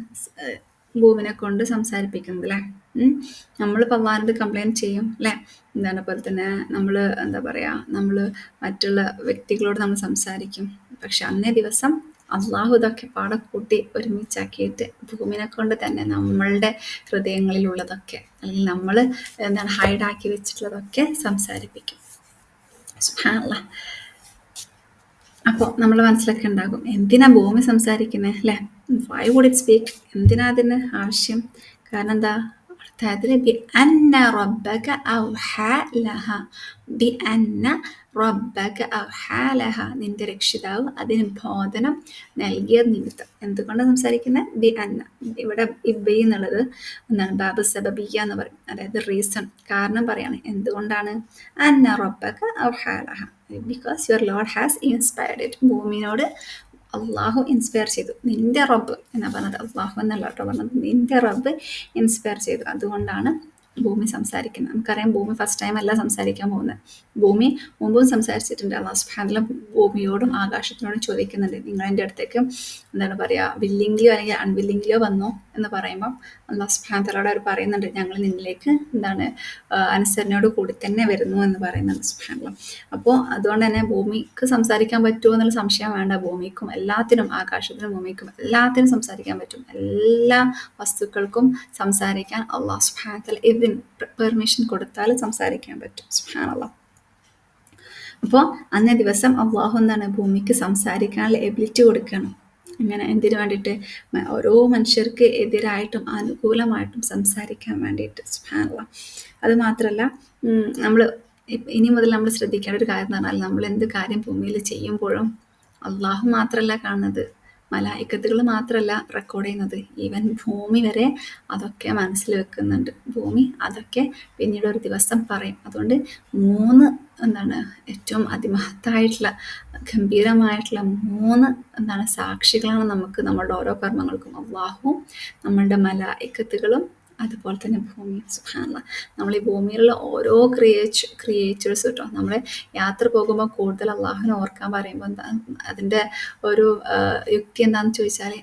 ഭൂമിനെ കൊണ്ട് സംസാരിപ്പിക്കുന്നത്, അല്ലേ? നമ്മളിപ്പോൾ അള്ളാഹിനോട് കംപ്ലയിൻറ്റ് ചെയ്യും, അല്ലേ? എന്താണ് പോലെ തന്നെ നമ്മൾ എന്താ പറയുക, നമ്മൾ മറ്റുള്ള വ്യക്തികളോട് നമ്മൾ സംസാരിക്കും. പക്ഷെ അന്നേ ദിവസം അള്ളാഹു ഇതൊക്കെ പാടെ കൂട്ടി ഒരുമിച്ചാക്കിയിട്ട് ഭൂമിനെ കൊണ്ട് തന്നെ നമ്മളുടെ ഹൃദയങ്ങളിലുള്ളതൊക്കെ, അല്ലെങ്കിൽ നമ്മൾ എന്താണ് ഹൈഡാക്കി വെച്ചിട്ടുള്ളതൊക്കെ സംസാരിപ്പിക്കും. സുബ്ഹാനല്ലാഹ്. അപ്പോൾ നമ്മൾ മനസ്സിലൊക്കെ ഉണ്ടാകും എന്തിനാ ഭൂമി സംസാരിക്കുന്നത്, അല്ലേ? Why would it speak? എന്തിനാ അതിന് ആവശ്യം? കാരണം എന്താ? അതിൽ ബി അന്ന റബ്ബക ഔഹാ ലഹ, ബി അന്ന റബ്ബക ഔഹാ ലഹ, നിന്റെ രക്ഷിതാവ് അതിന് ബോധനം നൽകിയ നിമിത്തം. എന്തുകൊണ്ടാണ് സംസാരിക്കുന്നത്? ബി അന്ന, ഇവിടെ ഇബി എന്നുള്ളത് എന്താണ് ബാബു സബബിയ എന്ന് പറയും, അതായത് റീസൺ, കാരണം പറയാണ്. എന്തുകൊണ്ടാണ്? അന്ന റബ്ബക ഔഹാ ലഹ, because your lord has inspired it, ഭൂമിനോട് അള്ളാഹു ഇൻസ്പയർ ചെയ്തു. നിന്റെ റബ്ബ് എന്നാ പറഞ്ഞത്, അള്ളാഹു എന്നല്ല കേട്ടോ പറഞ്ഞത്, നിന്റെ റബ്ബ് ഇൻസ്പയർ ചെയ്തു. അതുകൊണ്ടാണ് ഭൂമി സംസാരിക്കുന്നത്. നമുക്കറിയാം ഭൂമി ഫസ്റ്റ് ടൈം അല്ല സംസാരിക്കാൻ പോകുന്നത്, ഭൂമി മുമ്പും സംസാരിച്ചിട്ടുണ്ട്. അല്ലാഹു സുബ്ഹാനഹു വ തആല ഭൂമിയോടും ആകാശത്തിനോടും ചോദിക്കുന്നുണ്ട്, നിങ്ങൾ എൻ്റെ അടുത്തേക്ക് എന്താണ് പറയുക വില്ലിംഗ്ലിയോ അല്ലെങ്കിൽ അൺവില്ലിംഗ്ലിയോ വന്നോ എന്ന് പറയുമ്പം അല്ലാഹു സുബ്ഹാനഹു വ തആലയോട് അവർ പറയുന്നുണ്ട്, ഞങ്ങൾ നിന്നിലേക്ക് എന്താണ് അനുസരണയോട് കൂടി തന്നെ വരുന്നു എന്ന് പറയുന്നുണ്ട്. സുബ്ഹാനല്ലാഹ്. അപ്പോൾ അതുകൊണ്ട് തന്നെ ഭൂമിക്ക് സംസാരിക്കാൻ പറ്റുമോ എന്നുള്ള സംശയം വേണ്ട. ഭൂമിക്കും എല്ലാത്തിനും, ആകാശത്തിനും ഭൂമിക്കും എല്ലാത്തിനും സംസാരിക്കാൻ പറ്റും. എല്ലാ വസ്തുക്കൾക്കും സംസാരിക്കാൻ അല്ലാഹു സുബ്ഹാനഹു വ തആല ഇതിന് പെർമിഷൻ കൊടുത്താൽ സംസാരിക്കാൻ പറ്റും. സുബ്ഹാനല്ലാഹ്. അപ്പോൾ അന്നേ ദിവസം അള്ളാഹു എന്താണ് ഭൂമിക്ക് സംസാരിക്കാനുള്ള എബിലിറ്റി കൊടുക്കണം. ഇങ്ങനെ എന്തിനു വേണ്ടിയിട്ട്? ഓരോ മനുഷ്യർക്ക് എതിരായിട്ടും അനുകൂലമായിട്ടും സംസാരിക്കാൻ വേണ്ടിയിട്ട്. സുബ്ഹാനല്ലാഹ്. അത് മാത്രമല്ല, നമ്മൾ ഇനി മുതൽ നമ്മൾ ശ്രദ്ധിക്കേണ്ട ഒരു കാര്യം എന്ന് പറഞ്ഞാൽ, നമ്മൾ എന്ത് കാര്യം ഭൂമിയിൽ ചെയ്യുമ്പോഴും അള്ളാഹു മാത്രമല്ല കാണുന്നത്, മലായിക്കത്തുകൾ മാത്രമല്ല റെക്കോർഡ് ചെയ്യുന്നത്, ഈവൻ ഭൂമി വരെ അതൊക്കെ മനസ്സിൽ വെക്കുന്നുണ്ട്. ഭൂമി അതൊക്കെ പിന്നീട് ഒരു ദിവസം പറയും. അതുകൊണ്ട് മൂന്ന് എന്താണ് ഏറ്റവും അതിമഹത്തായിട്ടുള്ള ഗംഭീരമായിട്ടുള്ള മൂന്ന് എന്താണ് സാക്ഷികളാണ് നമുക്ക് നമ്മളുടെ ഓരോ കർമ്മങ്ങൾക്കും. അള്ളാഹുവും നമ്മളുടെ മലായിക്കത്തുകളും അതുപോലെ തന്നെ ഭൂമി. സുബ്ഹാനല്ലാഹ്. നമ്മൾ ഈ ഭൂമിയിലുള്ള ഓരോ ക്രിയേച്ചേഴ്സ് കേട്ടോ, നമ്മൾ യാത്ര പോകുമ്പോൾ കൂടുതൽ അള്ളാഹുവിനെ ഓർക്കാൻ പറയുമ്പോൾ എന്താ അതിൻ്റെ ഒരു യുക്തി എന്താണെന്ന് ചോദിച്ചാൽ,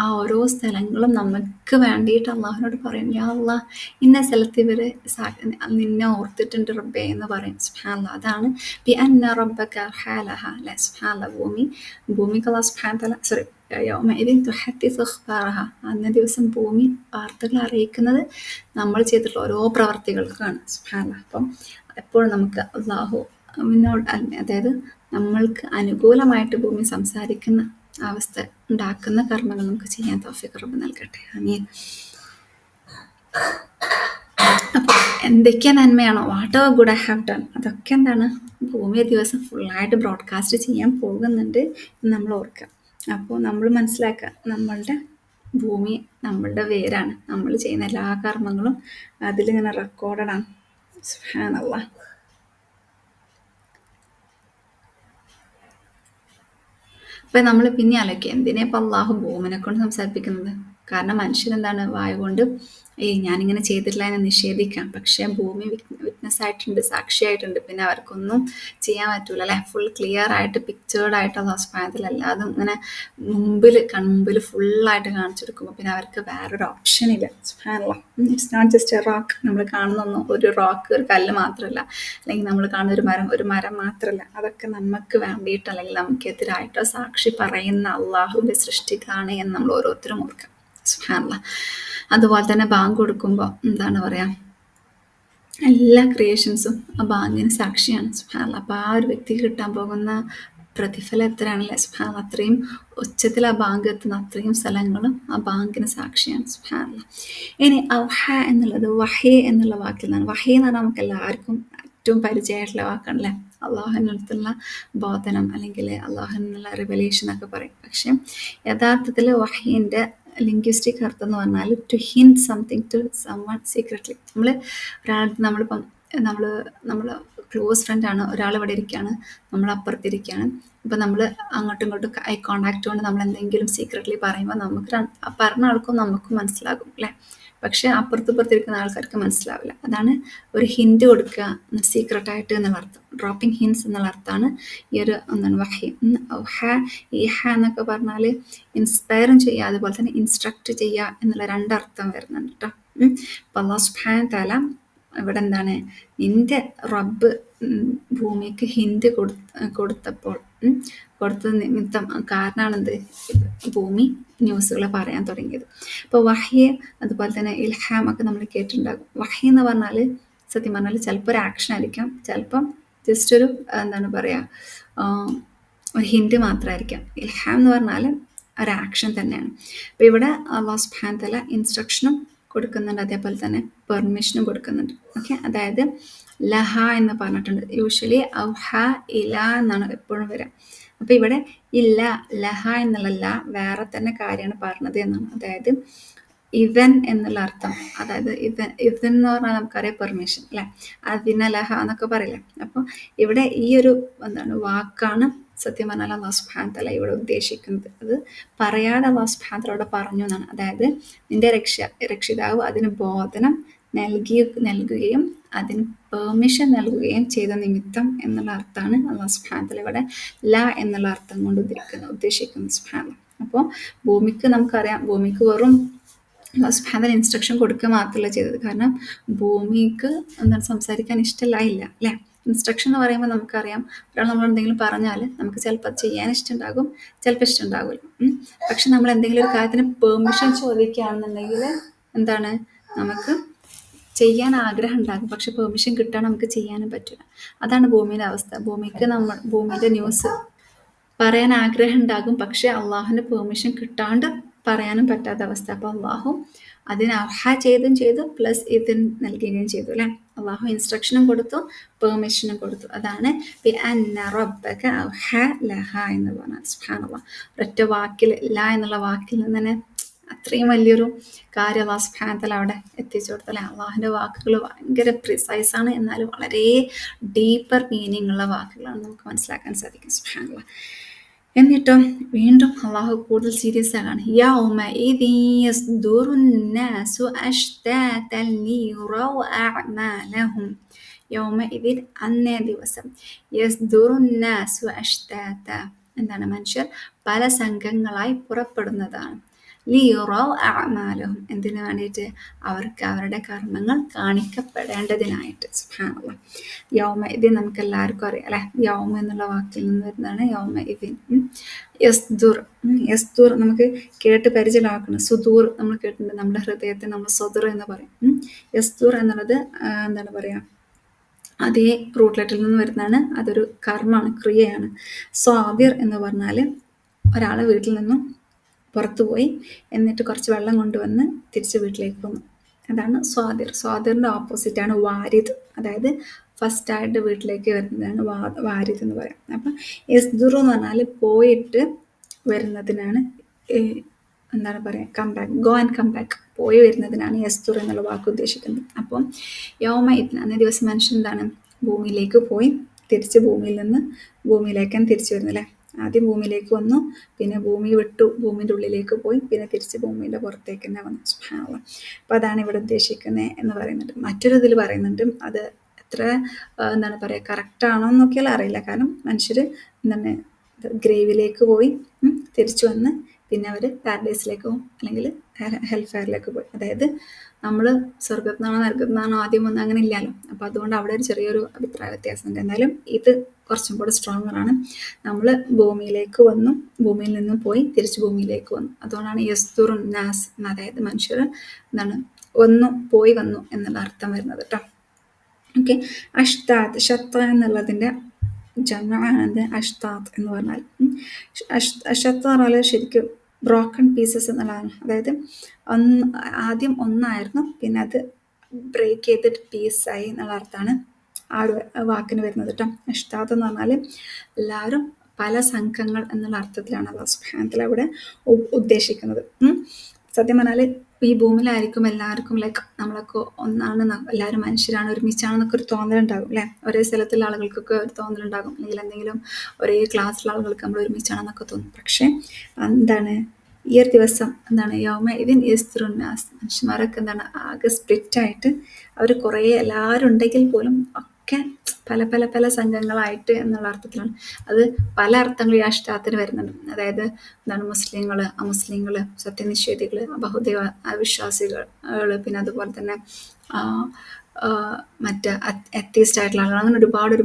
ആ ഓരോ സ്ഥലങ്ങളും നമുക്ക് വേണ്ടിയിട്ട് അള്ളാഹുവിനോട് പറയും, യാ അല്ലാഹ് ഇന്ന സ്ഥലത്ത് ഇവർ നിന്നെ ഓർത്തിട്ടുണ്ട് റബ്ബേ എന്ന് പറയും. സുബ്ഹാനല്ലാഹ്. അതാണ് ബി അന്ന റബ്ബക ഹാലഹ, അല്ലേ? സുബ്ഹാനല്ലാഹ്. ഭൂമിക്ക് അല്ലാഹു സുബ്ഹാനഹു വ തആല സോറി യൗമഇദിൻ തുഹദ്ദിസു അഖ്ബാറഹ, അന്ന ദിവസം ഭൂമി വാർത്തകൾ അറിയിക്കുന്നത് നമ്മൾ ചെയ്തിട്ടുള്ള ഓരോ പ്രവർത്തികൾക്കാണ്. സുബ്ഹാനല്ലാഹ്. അപ്പം എപ്പോഴും നമുക്ക് അള്ളാഹുവിനോട്, അതായത് നമ്മൾക്ക് അനുകൂലമായിട്ട് ഭൂമി സംസാരിക്കുന്ന അവസ്ഥ ഉണ്ടാക്കുന്ന കർമ്മങ്ങൾ നമുക്ക് ചെയ്യാൻ തൗഫീഖ് റബ്ബ് നൽകട്ടെ. ആമീൻ. അപ്പോൾ എന്തൊക്കെ നന്മയാണോ whatever good I have done അതൊക്കെ എന്താണ് ഭൂമി ഒരു ദിവസം ഫുള്ളായിട്ട് ബ്രോഡ്കാസ്റ്റ് ചെയ്യാൻ പോകുന്നുണ്ട് എന്ന് നമ്മൾ ഓർക്കുക. അപ്പോൾ നമ്മൾ മനസ്സിലാക്കുക നമ്മളുടെ ഭൂമി നമ്മളുടെ വേരാണ്. നമ്മൾ ചെയ്യുന്ന എല്ലാ കർമ്മങ്ങളും അതിലിങ്ങനെ റെക്കോർഡഡാണ്. സുബ്ഹാനല്ലാഹ്. അപ്പം നമ്മൾ പിന്നെ ആലോചിക്കുക എന്തിനാ ഇപ്പം അള്ളാഹു ഭൂമിനെ കൊണ്ട് സംസാരിപ്പിക്കുന്നത്? കാരണം മനുഷ്യനെന്താണ് വായ കൊണ്ട് ഞാനിങ്ങനെ ചെയ്തിട്ടില്ല എന്ന് നിഷേധിക്കാം. പക്ഷേ ഭൂമി വിറ്റ്നസ് ആയിട്ടുണ്ട്, സാക്ഷിയായിട്ടുണ്ട്. പിന്നെ അവർക്കൊന്നും ചെയ്യാൻ പറ്റൂല അല്ലേ? ഫുൾ ക്ലിയർ ആയിട്ട് പിക്ചേർഡ് ആയിട്ട് അള്ളാഹു സുബ്ഹാനഹു എല്ലാതും ഇങ്ങനെ കൺമുമ്പിൽ ഫുള്ളായിട്ട് കാണിച്ചു കൊടുക്കുമ്പോൾ പിന്നെ അവർക്ക് വേറൊരു ഓപ്ഷൻ ഇല്ല. സുബ്ഹാനല്ലാഹ്. It's not just a rock. നമ്മൾ കാണുന്നൊന്നും ഒരു റോക്ക്, ഒരു കല്ല് മാത്രമല്ല, അല്ലെങ്കിൽ നമ്മൾ കാണുന്ന ഒരു മരം മാത്രമല്ല. അതൊക്കെ നമുക്ക് വേണ്ടിയിട്ട് അല്ലെങ്കിൽ നമുക്കെതിരായിട്ടോ സാക്ഷി പറയുന്ന അള്ളാഹുവിൻ്റെ സൃഷ്ടികളാണ് എന്ന് നമ്മൾ ഓരോരുത്തരും ഓർക്കുക. സുബ്ഹാനല്ലാഹ്. അതുപോലെ തന്നെ ബാങ്ക് കൊടുക്കുമ്പോൾ എന്താണ് പറയുക, എല്ലാ ക്രിയേഷൻസും ആ ബാങ്കിന് സാക്ഷിയാണ്. സുബ്ഹാനല്ലാഹ്. അപ്പോൾ ആ ഒരു വ്യക്തിക്ക് കിട്ടാൻ പോകുന്ന പ്രതിഫലം എത്രയാണല്ലേ? സുബ്ഹാനല്ലാഹ്. അത്രയും ഉച്ചത്തിൽ ആ ബാങ്ക് എത്തുന്ന അത്രയും സ്ഥലങ്ങളും ആ ബാങ്കിന് സാക്ഷിയാണ്. സുബ്ഹാനല്ലാഹ്. ഇനി ഔഹ എന്നുള്ളത് വഹി എന്നുള്ള വാക്കിൽ നിന്നാണ്. വഹി എന്ന് പറഞ്ഞാൽ നമുക്ക് എല്ലാവർക്കും ഏറ്റവും പരിചയമായിട്ടുള്ള വാക്കാണല്ലേ? അള്ളാഹുവിനടുത്തുള്ള ബോധനം അല്ലെങ്കിൽ അള്ളാഹുവിനുള്ള റിവലേഷൻ എന്നൊക്കെ പറയും. പക്ഷെ യഥാർത്ഥത്തിൽ വഹീൻ്റെ ലിംഗ്വിസ്റ്റിക് അർത്ഥം എന്ന് പറഞ്ഞാൽ to hint something to someone secretly. നമ്മളിപ്പം നമ്മൾ ക്ലോസ് ഫ്രണ്ടാണ്, ഒരാൾ ഇവിടെ ഇരിക്കുകയാണ്, നമ്മൾ അപ്പുറത്തിരിക്കുകയാണ്. ഇപ്പം നമ്മൾ അങ്ങോട്ടും ഇങ്ങോട്ടും ഐ കോണ്ടാക്ട് കൊണ്ട് നമ്മൾ എന്തെങ്കിലും സീക്രട്ട്ലി പറയുമ്പോൾ നമുക്ക് പറഞ്ഞ ആൾക്കും നമുക്കും മനസ്സിലാകും അല്ലേ? പക്ഷെ അപ്പുറത്തിരിക്കുന്ന ആൾക്കാർക്ക് മനസ്സിലാവില്ല. അതാണ് ഒരു ഹിൻറ്റ് കൊടുക്കുക, സീക്രട്ടായിട്ട് എന്നുള്ള അർത്ഥം. ഡ്രോപ്പിംഗ് ഹിൻസ് എന്നുള്ള അർത്ഥമാണ് ഈ ഒരു വഹി. ഈഹ എന്നൊക്കെ പറഞ്ഞാൽ ഇൻസ്പയറും ചെയ്യുക, അതുപോലെ തന്നെ ഇൻസ്ട്രക്റ്റ് ചെയ്യുക എന്നുള്ള രണ്ടർത്ഥം വരുന്നുണ്ട് കേട്ടോ. അപ്പം അല്ലാഹു സുബ്ഹാനഹു തആല ഇവിടെ എന്താണ്, നിന്റെ റബ്ബ് ഭൂമിക്ക് ഹിൻഡ് കൊടുത്തപ്പോൾ കൊടുത്തത് നിമിത്തം കാരണമാണെന്ത്, ഭൂമി ന്യൂസുകൾ പറയാൻ തുടങ്ങിയത്. അപ്പോൾ വഹി അതുപോലെ തന്നെ ഇൽഹാം ഒക്കെ നമ്മൾ കേട്ടിട്ടുണ്ടാകും. വഹി എന്ന് പറഞ്ഞാൽ സത്യം പറഞ്ഞാൽ ചിലപ്പോൾ ഒരു ആക്ഷൻ ആയിരിക്കാം, ചിലപ്പം ജസ്റ്റ് ഒരു എന്താണ് പറയുക, ഒരു ഹിൻഡ് മാത്രമായിരിക്കാം. ഇൽഹാം എന്ന് പറഞ്ഞാൽ ഒരു ആക്ഷൻ തന്നെയാണ്. അപ്പോൾ ഇവിടെ അല്ലാഹു സുബ്ഹാനഹു തആല ഇൻസ്ട്രക്ഷനും കൊടുക്കുന്നുണ്ട്, അതേപോലെ തന്നെ പെർമിഷനും കൊടുക്കുന്നുണ്ട്. ഓക്കെ, അതായത് ലഹ എന്ന് പറഞ്ഞിട്ടുണ്ട്. യൂഷ്വലി ഔഹ ഇല എന്നാണ് എപ്പോഴും വരിക. അപ്പോൾ ഇവിടെ ഇല്ല ലഹ എന്നുള്ളല്ല, വേറെ തന്നെ കാര്യമാണ് പറഞ്ഞത് എന്നാണ്. അതായത് ഇവൻ എന്നുള്ള അർത്ഥം, അതായത് ഇവൻ എന്ന് പറഞ്ഞാൽ നമുക്കറിയാം പെർമിഷൻ അല്ലേ? അതിന ലഹ എന്നൊക്കെ പറയില്ലേ? അപ്പോൾ ഇവിടെ ഈ ഒരു വാക്കാണ് സത്യം പറഞ്ഞാൽ അല്ലാഹു സുബ്ഹാനഹു തആല ഇവിടെ ഉദ്ദേശിക്കുന്നത്. അത് പറയാതെ അല്ലാഹു സുബ്ഹാനഹു തആല ഇവിടെ പറഞ്ഞു എന്നാണ്. അതായത് നിന്റെ രക്ഷിതാവ് അതിന് ബോധനം നൽകുകയും അതിന് പെർമിഷൻ നൽകുകയും ചെയ്ത നിമിത്തം എന്നുള്ള അർത്ഥമാണ് അല്ലാഹു സുബ്ഹാനഹു തആല ഇവിടെ ല എന്നുള്ള അർത്ഥം കൊണ്ട് ഉദ്ദേശിക്കുന്നത്. സുബ്ഹാനല്ലാഹ്. അപ്പോൾ ഭൂമിക്ക് നമുക്കറിയാം, ഭൂമിക്ക് വെറും അല്ലാഹു സുബ്ഹാനഹു തആല ഇൻസ്ട്രക്ഷൻ കൊടുക്കുക മാത്രമല്ല ചെയ്തത്. കാരണം ഭൂമിക്ക് സംസാരിക്കാൻ ഇഷ്ടമില്ലായില്ല അല്ലേ? ഇൻസ്ട്രക്ഷൻ എന്ന് പറയുമ്പോൾ നമുക്കറിയാം, ഒരാൾ നമ്മൾ എന്തെങ്കിലും പറഞ്ഞാൽ നമുക്ക് ചിലപ്പോൾ അത് ചെയ്യാൻ ഇഷ്ടമുണ്ടാകും, ചിലപ്പോൾ ഇഷ്ടമുണ്ടാകില്ല. പക്ഷെ നമ്മൾ എന്തെങ്കിലും ഒരു കാര്യത്തിന് പെർമിഷൻ ചോദിക്കുകയാണെന്നുണ്ടെങ്കിൽ എന്താണ്, നമുക്ക് ചെയ്യാൻ ആഗ്രഹം ഉണ്ടാകും, പക്ഷെ പെർമിഷൻ കിട്ടാൻ നമുക്ക് ചെയ്യാനും പറ്റില്ല. അതാണ് ഭൂമിയുടെ അവസ്ഥ. ഭൂമിയുടെ ന്യൂസ് പറയാൻ ആഗ്രഹം ഉണ്ടാകും, പക്ഷെ അള്ളാഹുവിൻ്റെ പെർമിഷൻ കിട്ടാണ്ട് പറയാനും പറ്റാത്ത അവസ്ഥ. അപ്പോൾ അള്ളാഹു അതിന് ഔഹ ചെയ്തു, പ്ലസ് ഇതിന് നൽകുകയും ചെയ്തു അല്ലേ? അള്ളാഹു ഇൻസ്ട്രക്ഷനും കൊടുത്തു, പെർമിഷനും കൊടുത്തു. അതാണ് ബിഅന്ന റബ്ബക ഔഹ ലഹ എന്ന് പറഞ്ഞാൽ. സുബ്ഹാനല്ലാഹ്. ഒരൊറ്റ വാക്കിൽ, ല എന്നുള്ള വാക്കിൽ നിന്ന് തന്നെ അത്രയും വലിയൊരു കാര്യം അല്ലാഹു സുബ്ഹാനഹു തആല അവിടെ എത്തിച്ചു കൊടുത്തല്ലേ? അള്ളാഹുവിൻ്റെ വാക്കുകൾ ഭയങ്കര പ്രിസൈസാണ്, എന്നാലും വളരെ ഡീപ്പർ മീനിങ് ഉള്ള വാക്കുകളാണ് നമുക്ക് മനസ്സിലാക്കാൻ സാധിക്കും. സുബ്ഹാനല്ലാഹ്. എന്നിട്ടോ വീണ്ടും അള്ളാഹു കൂടുതൽ സീരിയസ് ആണ്. യൗമഇദിൻ യസ്ദുറുന്നാസു അശ്താതൻ ലിയുറൗ അഅമാലഹും. യൗമഇദിൻ അന്നേ ദിവസം, യസ്ദുറുന്നാസു അശ്താത എന്താണ്, മനുഷ്യർ പല സംഘങ്ങളായി പുറപ്പെടുന്നതാണ്. ലിയുറൗ അഅമാലഹും എന്തിനു വേണ്ടിയിട്ട്, അവർക്ക് അവരുടെ കർമ്മങ്ങൾ കാണിക്കപ്പെടേണ്ടതിനായിട്ട്. സുബ്ഹാനല്ലാഹ്. യൗമഇദിൻ നമുക്ക് എല്ലാവർക്കും അറിയാം അല്ലേ? യൗമ എന്നുള്ള വാക്കിൽ നിന്ന് വരുന്നതാണ് യൗമഇദിൻ. യസ്ദുർ നമുക്ക് കേട്ട് പരിചയമാക്കണം. സുദൂർ നമ്മൾ കേട്ടിട്ടുണ്ട്, നമ്മുടെ ഹൃദയത്തെ നമ്മൾ സദർ എന്ന് പറയും. യസ്ദുർ എന്നുള്ളത് എന്താണ് പറയുക, അതേ റൂട്ട് ലെറ്ററിൽ നിന്ന് വരുന്നതാണ്. അതൊരു കർമ്മമാണ്, ക്രിയയാണ്. സ്വാദിർ എന്ന് പറഞ്ഞാൽ ഒരാൾ വീട്ടിൽ നിന്നും പുറത്തു പോയി എന്നിട്ട് കുറച്ച് വെള്ളം കൊണ്ടുവന്ന് തിരിച്ച് വീട്ടിലേക്ക് വന്നു. അതാണ് സ്വാതിർ. സ്വാതിറിൻ്റെ ഓപ്പോസിറ്റാണ് വാരിദ്. അതായത് ഫസ്റ്റായിട്ട് വീട്ടിലേക്ക് വരുന്നതാണ് വാരിദ് എന്ന് പറയാം. അപ്പം യസ്ദുറു എന്ന് പറഞ്ഞാൽ പോയിട്ട് വരുന്നതിനാണ് എന്താണ് പറയുക, come back, go and come back, പോയി വരുന്നതിനാണ് യസ്ദുർ എന്നുള്ള വാക്ക് ഉദ്ദേശിക്കുന്നത്. അപ്പം യൗമഇദ്ൻ അന്നേ ദിവസം മനുഷ്യൻ എന്താണ്, ഭൂമിയിലേക്ക് പോയി തിരിച്ച് ഭൂമിയിൽ നിന്ന് ഭൂമിയിലേക്കാണ് തിരിച്ചു വരുന്നത് അല്ലേ. ആദ്യം ഭൂമിയിലേക്ക് വന്നു, പിന്നെ ഭൂമി വിട്ടു, ഭൂമിൻ്റെ ഉള്ളിലേക്ക് പോയി, പിന്നെ തിരിച്ച് ഭൂമിയുടെ പുറത്തേക്ക് തന്നെ വന്നു. സുബ്ഹാനല്ലാഹ്. അപ്പോൾ അതാണ് ഇവിടെ ഉദ്ദേശിക്കുന്നത് എന്ന് പറയുന്നുണ്ട്. മറ്റൊരു ഇതിൽ പറയുന്നുണ്ട്, അത് എത്ര എന്താണ് പറയുക കറക്റ്റാണോ എന്നൊക്കെയല്ല അറിയില്ല. കാരണം മനുഷ്യർ എന്താണ് ഗ്രേവിലേക്ക് പോയി തിരിച്ചു വന്ന് പിന്നെ അവർ പാരഡൈസിലേക്ക് പോകും, അല്ലെങ്കിൽ ഹെൽ ഫയറിലേക്ക് പോയി. അതായത് നമ്മൾ സ്വർഗത്തിൽ നിന്നാണോ നരകത്തിൽ നിന്നാണോ ആദ്യം വന്ന് അങ്ങനെ ഇല്ലല്ലോ. അപ്പോൾ അതുകൊണ്ട് അവിടെ ഒരു ചെറിയൊരു അഭിപ്രായ വ്യത്യാസമുണ്ട്. എന്നാലും ഇത് കുറച്ചും കൂടെ സ്ട്രോങ്ങർ ആണ്. നമ്മൾ ഭൂമിയിലേക്ക് വന്നു, ഭൂമിയിൽ നിന്നും പോയി തിരിച്ച് ഭൂമിയിലേക്ക് വന്നു. അതുകൊണ്ടാണ് യസ്ദുറുൻ നാസ്, അതായത് മനുഷ്യർ എന്താണ് വന്നു, പോയി വന്നു എന്നുള്ള അർത്ഥം വരുന്നത് കേട്ടോ. ഓക്കെ. അഷ്താത്ത്, ഷത്ത എന്നുള്ളതിൻ്റെ ജമഅാണ് അഷ്താത്ത് എന്ന് പറഞ്ഞാൽ. ഷത്ത എന്ന് പറഞ്ഞാൽ ശരിക്കും ബ്രോക്കൺ പീസസ് എന്നുള്ളതാണ്. അതായത് ആദ്യം ഒന്നായിരുന്നു, പിന്നെ അത് ബ്രേക്ക് ചെയ്തിട്ട് പീസായി എന്നുള്ള അർത്ഥമാണ് ആ ഒരു വാക്കിന് വരുന്നത് കേട്ടോ. അഷ്താത്ത് എന്ന് പറഞ്ഞാൽ എല്ലാവരും പല സംഘങ്ങൾ എന്നുള്ള അർത്ഥത്തിലാണ് അല്ലാഹു സുബ്ഹാനഹു വ തആല അവിടെ ഉദ്ദേശിക്കുന്നത്. സത്യം പറഞ്ഞാൽ ഈ ഭൂമിയിലായിരിക്കും എല്ലാവർക്കും ലൈക്ക് നമ്മളൊക്കെ ഒന്നാണ്, എല്ലാവരും മനുഷ്യരാണ്, ഒരുമിച്ചാണെന്നൊക്കെ ഒരു തോന്നലുണ്ടാകും അല്ലേ. ഒരേ സ്ഥലത്തുള്ള ആളുകൾക്കൊക്കെ ഒരു തോന്നലുണ്ടാകും, അല്ലെങ്കിൽ എന്തെങ്കിലും ഒരേ ക്ലാസ്സിലുള്ള ആളുകൾക്ക് നമ്മൾ ഒരുമിച്ചാണെന്നൊക്കെ തോന്നും. പക്ഷേ എന്താണ് ഈ ഒരു ദിവസം എന്താണ് യൗമഇദിൻ യസ്ദുറുൻ നാസ്, മനുഷ്യന്മാരൊക്കെ എന്താണ് ആകെ സ്പ്ലിറ്റായിട്ട് അവർ കുറേ എല്ലാവരും ഉണ്ടെങ്കിൽ പോലും ഒക്കെ പല പല പല സംഘങ്ങളായിട്ട് എന്നുള്ള അർത്ഥത്തിലാണ്. അത് പല അർത്ഥങ്ങൾ ഈ അഷ്ടാത്തിന് വരുന്നുണ്ട്. അതായത് എന്താണ് മുസ്ലിങ്ങൾ, അമുസ്ലിങ്ങൾ, സത്യനിഷേധികൾ, ബഹുദൈവ വിശ്വാസികൾ, പിന്നെ അതുപോലെ തന്നെ മറ്റ് അത്യീസ്റ്റ് ആയിട്ടുള്ള ആളുകൾ, അങ്ങനെ ഒരുപാട്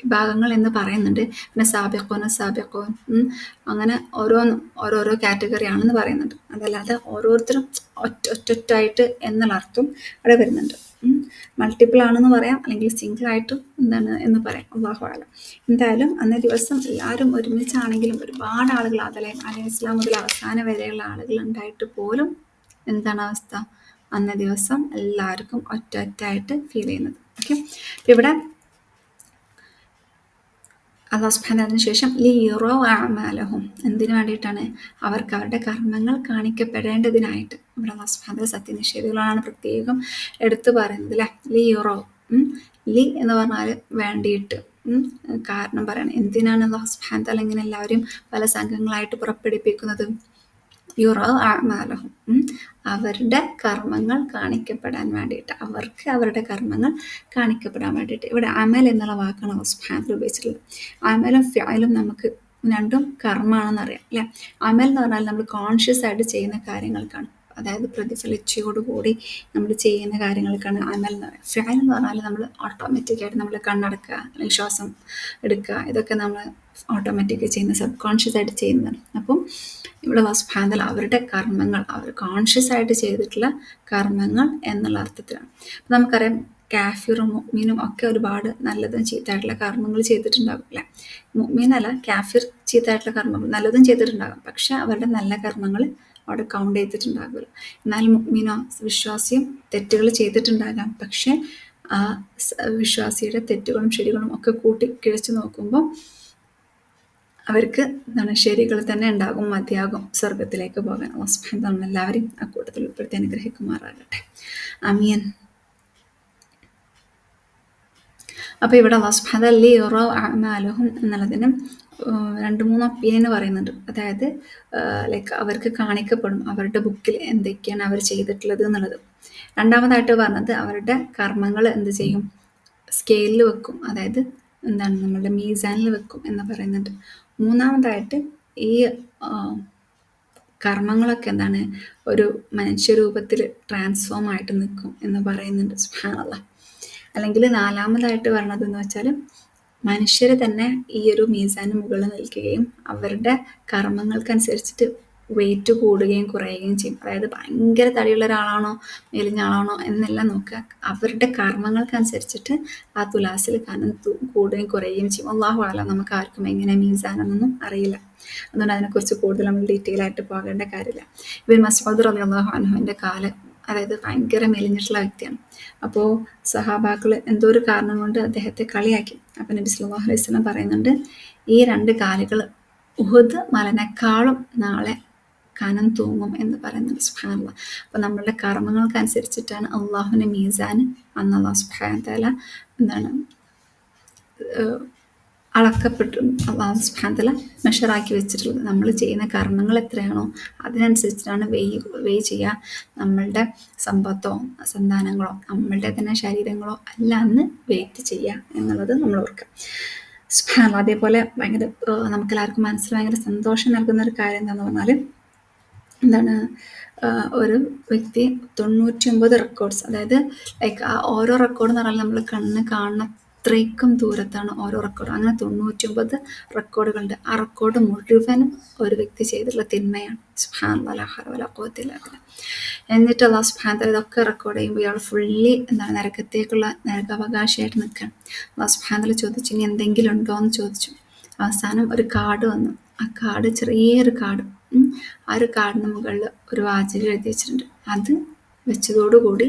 വിഭാഗങ്ങൾ എന്ന് പറയുന്നുണ്ട്. പിന്നെ സാബിഖോൻ അങ്ങനെ ഓരോരോ കാറ്റഗറി ആണെന്ന് പറയുന്നുണ്ട്. അതല്ലാതെ ഓരോരുത്തരും ഒറ്റൊറ്റായിട്ട് എന്നുള്ള അർത്ഥം അവിടെ വരുന്നുണ്ട്. മൾട്ടിപ്പിൾ ആണെന്ന് പറയാം, അല്ലെങ്കിൽ സിംഗിൾ ആയിട്ടും എന്താണ് എന്ന് പറയാം. അല്ലാഹു അഅലം. എന്തായാലും അന്നേ ദിവസം എല്ലാവരും ഒരുമിച്ചാണെങ്കിലും ഒരുപാട് ആളുകൾ ആദം ഇസ്ലാം മുതൽ അവസാനം വരെയുള്ള ആളുകൾ ഉണ്ടായിട്ട് പോലും എന്താണ് അവസ്ഥ, അന്നേ ദിവസം എല്ലാവർക്കും ഒറ്റൊറ്റായിട്ട് ഫീൽ ചെയ്യുന്നത്. ഓക്കെ. ഇവിടെ അല്ലാഹു സുബ്ഹാനഹു അതിന് ശേഷം ലിയുറൗ അഅമാലഹും, എന്തിനു വേണ്ടിയിട്ടാണ്, അവർക്ക് അവരുടെ കർമ്മങ്ങൾ കാണിക്കപ്പെടേണ്ടതിനായിട്ട്. ഇവിടെ അല്ലാഹു സുബ്ഹാനഹു സത്യനിഷേധികളാണ് പ്രത്യേകം എടുത്തു പറയുന്നത് അല്ലേ. ലിയുറൗ, ലി എന്ന് പറഞ്ഞാൽ വേണ്ടിയിട്ട്, കാരണം പറയണം. എന്തിനാണ് അല്ലാഹു സുബ്ഹാനഹു തആല ഇങ്ങനെ എല്ലാവരും പല സംഘങ്ങളായിട്ട് പുറപ്പെടുപ്പിക്കുന്നത്? യുറൗ അഅമാലഹും, അവരുടെ കർമ്മങ്ങൾ കാണിക്കപ്പെടാൻ വേണ്ടിയിട്ട്, അവർക്ക് അവരുടെ കർമ്മങ്ങൾ കാണിക്കപ്പെടാൻ വേണ്ടിയിട്ട്. ഇവിടെ അമൽ എന്നുള്ള വാക്കാണ് അല്ലാഹു സുബ്ഹാനഹു വ തആല ഉപയോഗിച്ചിട്ടുള്ളത്. അമലും ഫിഅലും നമുക്ക് രണ്ടും കർമ്മമാണെന്നറിയാം അല്ലേ. അമൽ എന്ന് പറഞ്ഞാൽ നമ്മൾ കോൺഷ്യസ് ആയിട്ട് ചെയ്യുന്ന കാര്യങ്ങൾക്കാണ്, അതായത് പ്രതിഫലിച്ചയോടുകൂടി നമ്മൾ ചെയ്യുന്ന കാര്യങ്ങൾക്കാണ് അമൽ എന്ന് പറയുക. ഫിഅൽ എന്ന് പറഞ്ഞാൽ നമ്മൾ ഓട്ടോമാറ്റിക്കായിട്ട് നമ്മൾ കണ്ണടക്കുക, അല്ലെങ്കിൽ ശ്വാസം എടുക്കുക, ഇതൊക്കെ നമ്മൾ ഓട്ടോമാറ്റിക്കായി ചെയ്യുന്ന, സബ് കോൺഷ്യസ് ആയിട്ട് ചെയ്യുന്നതാണ്. അപ്പം ഇവിടെ അല്ലാഹു സുബ്ഹാനഹു വ തആല അവരുടെ കർമ്മങ്ങൾ, അവർ കോൺഷ്യസ് ആയിട്ട് ചെയ്തിട്ടുള്ള കർമ്മങ്ങൾ എന്നുള്ള അർത്ഥത്തിലാണ്. അപ്പം നമുക്കറിയാം കാഫിറും മുഅ്മിനും ഒക്കെ ഒരുപാട് നല്ലതും ചീത്തയായിട്ടുള്ള കർമ്മങ്ങൾ ചെയ്തിട്ടുണ്ടാകും അല്ലേ. മുഅ്മിനല്ല, കാഫിർ ചീത്തയായിട്ടുള്ള കർമ്മങ്ങൾ നല്ലതും ചെയ്തിട്ടുണ്ടാകും, പക്ഷെ അവരുടെ നല്ല കർമ്മങ്ങൾ അവിടെ കൗണ്ട് ചെയ്തിട്ടുണ്ടാകില്ല. എന്നാൽ മുഅ്മിനോ, വിശ്വാസിയും തെറ്റുകൾ ചെയ്തിട്ടുണ്ടാകാം, പക്ഷെ ആ വിശ്വാസിയുടെ തെറ്റുകളും ശരികളും ഒക്കെ കൂട്ടി കിഴച്ച് നോക്കുമ്പോൾ അവർക്ക് എന്താണ് ശരികൾ തന്നെ ഉണ്ടാകും, മതിയാകും സ്വർഗത്തിലേക്ക് പോകാൻ. അല്ലാഹു സുബ്ഹാനഹു വ തആല എല്ലാവരെയും ആ കൂട്ടത്തിൽ ഉൾപ്പെടുത്തി അനുഗ്രഹിക്കുമാറാകട്ടെ. ആമീൻ. അപ്പോൾ ഇവിടെ അല്ലാഹു സുബ്ഹാനഹു വ തആല ലിയുറൗ അഅമാലഹും എന്നുള്ളതിന് 2-3 ഒപ്പീനിയൻ പറയുന്നുണ്ട്. അതായത് ലൈക്ക് അവർക്ക് കാണിക്കപ്പെടും അവരുടെ ബുക്കിൽ എന്തൊക്കെയാണ് അവർ ചെയ്തിട്ടുള്ളത് എന്നുള്ളത്. രണ്ടാമതായിട്ട് പറഞ്ഞത് അവരുടെ കർമ്മങ്ങൾ എന്ത് ചെയ്യും, സ്കെയിലിൽ വെക്കും, അതായത് എന്താണ് നമ്മളുടെ മീസാനിൽ വെക്കും എന്ന് പറയുന്നുണ്ട്. മൂന്നാമതായിട്ട് ഈ കർമ്മങ്ങളൊക്കെ എന്താണ് ഒരു മനുഷ്യരൂപത്തിൽ ട്രാൻസ്ഫോം ആയിട്ട് നിൽക്കും എന്ന് പറയുന്നുണ്ട്. സുബ്ഹാനല്ലാഹ്. അല്ലെങ്കിൽ നാലാമതായിട്ട് പറഞ്ഞതെന്ന് വെച്ചാൽ മനുഷ്യർ തന്നെ ഈ ഒരു മീസാന് മുകളിൽ നിൽക്കുകയും അവരുടെ കർമ്മങ്ങൾക്കനുസരിച്ചിട്ട് വെയിറ്റ് കൂടുകയും കുറയുകയും ചെയ്യും. അതായത് ഭയങ്കര തടിയുള്ള ഒരാളാണോ മെലിഞ്ഞ ആളാണോ എന്നെല്ലാം നോക്കുക, അവരുടെ കർമ്മങ്ങൾക്കനുസരിച്ചിട്ട് ആ തുലാസിൽ കനം കൂടുകയും കുറയുകയും ചെയ്യും. അല്ലാഹു അഅലം. നമുക്ക് ആർക്കും എങ്ങനെ മീസാനെന്നൊന്നും അറിയില്ല, അതുകൊണ്ട് അതിനെക്കുറിച്ച് കൂടുതൽ നമ്മൾ ഡീറ്റെയിൽ ആയിട്ട് പോകേണ്ട കാര്യമില്ല. ഇബ്നു മസ്ഊദ് റളിയല്ലാഹു അൻഹുവിൻ്റെ അതായത് ഭയങ്കര മെലിഞ്ഞിട്ടുള്ള വ്യക്തിയാണ്. അപ്പോൾ സഹാബാക്കൾ എന്തോ ഒരു കാരണം കൊണ്ട് അദ്ദേഹത്തെ കളിയാക്കി. അപ്പം നബി സല്ലല്ലാഹു അലൈഹി വസല്ലം പറയുന്നുണ്ട്, ഈ 2 കാലുകൾ ഉഹുദ് മലനേക്കാളും നാളെ കനം തൂങ്ങും എന്ന് പറയുന്നുണ്ട്. സുബ്ഹാനല്ലാഹ്. അപ്പോൾ നമ്മളുടെ കർമ്മങ്ങൾക്കനുസരിച്ചിട്ടാണ് അള്ളാഹുവിൻ്റെ മീസാൻ അന്ന് അള്ളാഹു സുബ്ഹാനഹു വ തആല എന്താണ് അളക്കപ്പെട്ടു, അള്ളാഹു സുബ്ഹാനഹു വ തആല മെഷറാക്കി വെച്ചിട്ടുള്ളത്. നമ്മൾ ചെയ്യുന്ന കർമ്മങ്ങൾ എത്രയാണോ അതിനനുസരിച്ചിട്ടാണ് വെയ് ചെയ്യുക. നമ്മളുടെ സമ്പത്തോ സന്താനങ്ങളോ നമ്മളുടെ തന്നെ ശരീരങ്ങളോ അല്ല അന്ന് വെയിറ്റ് ചെയ്യുക എന്നുള്ളത് നമ്മൾ ഓർക്കുക. സുബ്ഹാനല്ലാഹ്. അതേപോലെ ഭയങ്കര നമുക്കെല്ലാവർക്കും മനസ്സിൽ ഭയങ്കര സന്തോഷം നൽകുന്ന ഒരു കാര്യം എന്താണെന്ന് പറഞ്ഞാൽ എന്താണ്, ഒരു വ്യക്തി 99 റെക്കോർഡ്സ്, അതായത് ലൈക്ക് ആ ഓരോ റെക്കോർഡ് എന്ന് പറഞ്ഞാൽ നമ്മൾ കണ്ണ് കാണുന്ന അത്രയ്ക്കും ദൂരത്താണ് ഓരോ റെക്കോർഡ്. അങ്ങനെ 99 റെക്കോർഡുകളുണ്ട്. ആ റെക്കോർഡ് മുഴുവനും ഒരു വ്യക്തി ചെയ്തിട്ടുള്ള തിന്മയാണ്. സുബ്ഹാനല്ലാഹ്, ലാ ഹൗല വലാ ഖുവത ഇല്ലാ ബില്ലാഹ്. എന്നിട്ട് അള്ളാഹു സുബ്ഹാനഹു വ തആല ഇതൊക്കെ റെക്കോർഡ് ചെയ്യുമ്പോൾ ഇയാൾ ഫുള്ളി എന്താണ് നരകത്തേക്കുള്ള നരകാവകാശിയായിട്ട് നിൽക്കുകയാണ്. അള്ളാഹു സുബ്ഹാനഹു വ തആല ചോദിച്ചു, ഇനി എന്തെങ്കിലും ഉണ്ടോ എന്ന് ചോദിച്ചു. അവസാനം ഒരു കാർഡ് വന്നു. ആ കാർഡ് ചെറിയൊരു കാർഡ്, ആ ഒരു കാർഡിന് മുകളിൽ ഒരു വാചകം എഴുതി വെച്ചിട്ടുണ്ട്. അത് വെച്ചതോടുകൂടി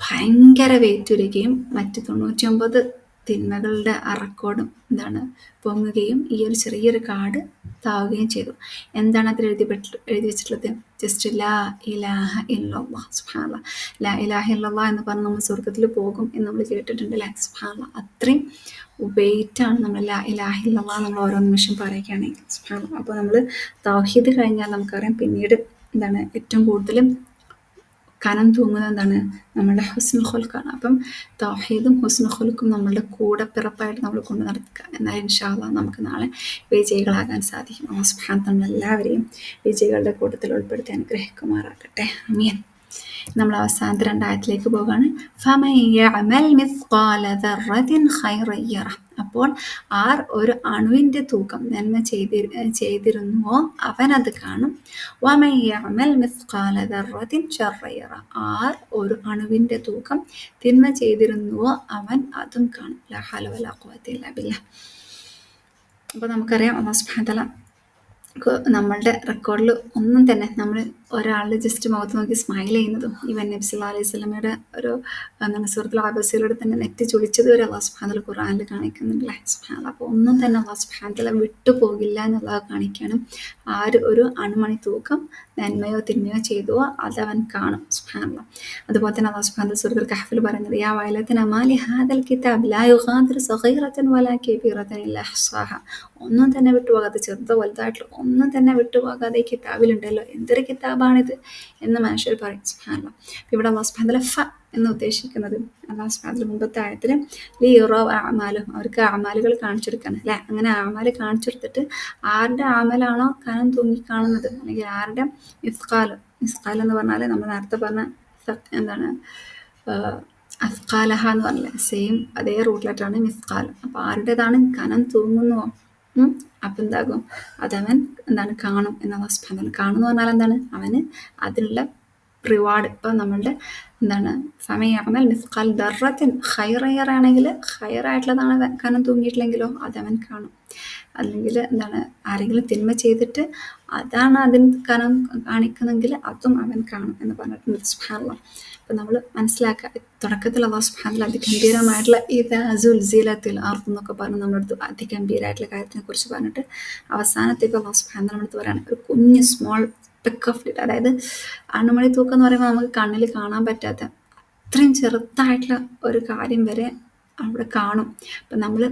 ഭയങ്കര വെയിറ്റ് വരികയും മറ്റ് 99 തിന്മകളുടെ ആ റെക്കോർഡും എന്താണ് പൊങ്ങുകയും ഈ ഒരു ചെറിയൊരു കാർഡ് താവുകയും ചെയ്തു. എന്താണ് അതിൽ എഴുതി വെച്ചിട്ടുള്ളത്? ജസ്റ്റ് ലാ ഇലാഹ ഇല്ലല്ലാഹ്. സുബ്ഹാനല്ലാഹ്. ലാ ഇലാഹ ഇല്ലല്ലാഹ് എന്ന് പറഞ്ഞ് നമ്മൾ സ്വർഗത്തിൽ പോകും എന്ന് നമ്മൾ കേട്ടിട്ടുണ്ട് അല്ലേ? സുബ്ഹാനല്ലാഹ്. അത്രയും വെയിറ്റാണ് നമ്മൾ ലാ ഇലാഹ ഇല്ലല്ലാഹ് നമ്മൾ ഓരോ നിമിഷം പറയുകയാണെങ്കിൽ. സുബ്ഹാനല്ലാഹ്. അപ്പോൾ നമ്മൾ തൗഹീദ് കഴിഞ്ഞാൽ നമുക്കറിയാം പിന്നീട് എന്താണ് ഏറ്റവും കൂടുതലും കനം തൂങ്ങുന്നത് എന്താണ്? നമ്മളുടെ ഹുസ്നുൽ ഖുൽഖാണ്. അപ്പം തൗഹീദും ഹുസ്നുൽ ഖുൽഖും നമ്മളുടെ കൂടെ പിറപ്പായിട്ട് നമ്മൾ കൊണ്ട് നടക്കുക. എന്നാൽ ഇൻഷാ അല്ലാഹ് നമുക്ക് നാളെ വിജയികളാകാൻ സാധിക്കും. അല്ലാഹു സുബ്ഹാനഹു വ തആല നമ്മളെല്ലാവരെയും വിജയികളുടെ കൂട്ടത്തിൽ ഉൾപ്പെടുത്തി അനുഗ്രഹിക്കുമാറാകട്ടെ. ആമീൻ. നമ്മൾ അവസാനത്തെ 2 ആയത്തിലേക്ക് പോവുകയാണ്. ഫമൻ യഅമൽ മിസ്ഖാല ദർറത്തിൻ ഖൈറൻ യറഹ്. അപ്പോൾ ആർ ഒരു അണുവിൻ്റെ തൂക്കം നന്മ ചെയ്തിരുന്നുവോ അവനത് കാണും. വമൻ യഅമൽ മിസ്ഖാല ദർറത്തിൻ ശർറൻ യറഹ്. ആർ ഒരു അണുവിൻ്റെ തൂക്കം തിന്മ ചെയ്തിരുന്നുവോ അവൻ അതും കാണും. ലാ ഹൗല വലാ ഖുവത ഇല്ലാ ബില്ലാഹ്. അപ്പോൾ നമുക്കറിയാം അല്ലാഹു സുബ്ഹാനഹു വ തആല നമ്മളുടെ റെക്കോർഡിൽ ഒന്നും തന്നെ നമ്മൾ ഒരാളുടെ ജസ്റ്റ് മുഖത്ത് നോക്കി സ്മൈൽ ചെയ്യുന്നതും ഈവൻ നബി സല്ലല്ലാഹു അലൈഹി വസല്ലമയുടെ ഒരു എന്താണ് സൂറത്തുൽ അബസയിലൂടെ തന്നെ നെറ്റ് ചുളിച്ചത് വരെ അല്ലാഹു സുബ്ഹാനഹു വ തആല ഖുർആനിൽ കാണിക്കുന്നുണ്ടല്ലേ? സുബ്ഹാനല്ലാഹ്. അപ്പോൾ ഒന്നും തന്നെ അല്ലാഹു സുബ്ഹാനഹു വ തആല വിട്ടു പോകില്ല എന്നുള്ളത് കാണിക്കാനും ആര് ഒരു അണുമണി തൂക്കം നന്മയോ തിന്മയോ ചെയ്തുവോ അതവൻ കാണും. സുബ്ഹാനല്ലാഹ്. അതുപോലെ തന്നെ അല്ലാഹു സുബ്ഹാനഹു വ തആല സൂറത്തുൽ കഹ്ഫിൽ പറയുന്നത്, യാ വൈലതനാ മാ ലിഹാദൽ കിതാബ് ലാ യുഗാദിറു സഗീറതൻ വലാ കബീറതൻ ഇല്ലാ അഹ്സാഹാ. ഒന്നും തന്നെ വിട്ടുപോകാതെ, ചെറുതോ വലുതായിട്ടുള്ള ഒന്നും തന്നെ വിട്ടുപോകാതെ ഈ കിതാബിലുണ്ടല്ലോ, എന്തൊരു കിതാബാണിത് എന്ന് മനുഷ്യർ പറയും. സുബ്ഹാനല്ലാഹ്. ഇവിടെ അല്ലാഹു സുബ്ഹാനഹു വ തആല ഫ എന്ന് ഉദ്ദേശിക്കുന്നത് അല്ലാഹു സുബ്ഹാനഹു വ തആല മുമ്പത്തെ ആയത്തിൽ ലിയുറൗ അഅമാലഹും, അവർക്ക് അമാലുകൾ കാണിച്ചെടുക്കണം അല്ലേ? അങ്ങനെ അമാൽ കാണിച്ചെടുത്തിട്ട് ആരുടെ അമലാണോ കനം തൂങ്ങി കാണുന്നത്, അല്ലെങ്കിൽ ആരുടെ മിസ്കാൽ എന്ന് പറഞ്ഞാൽ നമ്മൾ നേരത്തെ പറഞ്ഞ എന്താണ് അസ്കാലഹ എന്ന് പറഞ്ഞില്ലേ, സെയിം അതേ റൂട്ട് ലെറ്ററാണ് മിസ്കാൽ. അപ്പോൾ ആരുടേതാണ് കനം തൂങ്ങുന്നുവോ അപ്പം എന്താകും, അതവൻ എന്താണ് കാണും എന്ന് അല്ലാഹു സുബ്ഹാനഹു വ തആല. കാണുമെന്ന് പറഞ്ഞാൽ എന്താണ്, അവന് അതിനുള്ള റിവാർഡ്. ഇപ്പം നമ്മളുടെ എന്താണ് ഫമൻ യഅമൽ മിസ്ഖാൽ ദർറത്തിൻ ഖൈറൻ യറ ആണെങ്കിൽ ഖൈറായിട്ടുള്ളതാണ് കനം തൂങ്ങിയിട്ടില്ലെങ്കിലോ അതവൻ കാണും. അല്ലെങ്കിൽ എന്താണ് ആരെങ്കിലും തിന്മ ചെയ്തിട്ട് അതാണ് അതിന് കനം കാണിക്കുന്നെങ്കിൽ അതും അവൻ കാണും എന്ന് പറഞ്ഞിട്ടുണ്ട്. സുബ്ഹാനല്ലാഹ്. അപ്പം നമ്മൾ മനസ്സിലാക്കുക, തുടക്കത്തിൽ അല്ലാഹു സുബ്ഹാനഹു വ തആല അതിഗംഭീരമായിട്ടുള്ള ഇദാ സുൽസിലത്തിൽ അർദ് എന്നൊക്കെ പറഞ്ഞ് നമ്മളടുത്ത് അതിഗംഭീരമായിട്ടുള്ള കാര്യത്തിനെ കുറിച്ച് പറഞ്ഞിട്ട് അവസാനത്തേക്ക് അല്ലാഹു സുബ്ഹാനഹു വ തആല നമ്മളടുത്ത് പറയുകയാണ് ഒരു കുഞ്ഞ് സ്മോൾ പിക്ക് ഓഫ് ലിറ്റ്, അതായത് അണുമണി തൂക്കം എന്ന് പറയുമ്പോൾ നമുക്ക് കണ്ണിൽ കാണാൻ പറ്റാത്ത അത്രയും ചെറുതായിട്ടുള്ള ഒരു കാര്യം വരെ അവിടെ കാണും. അപ്പം നമ്മൾ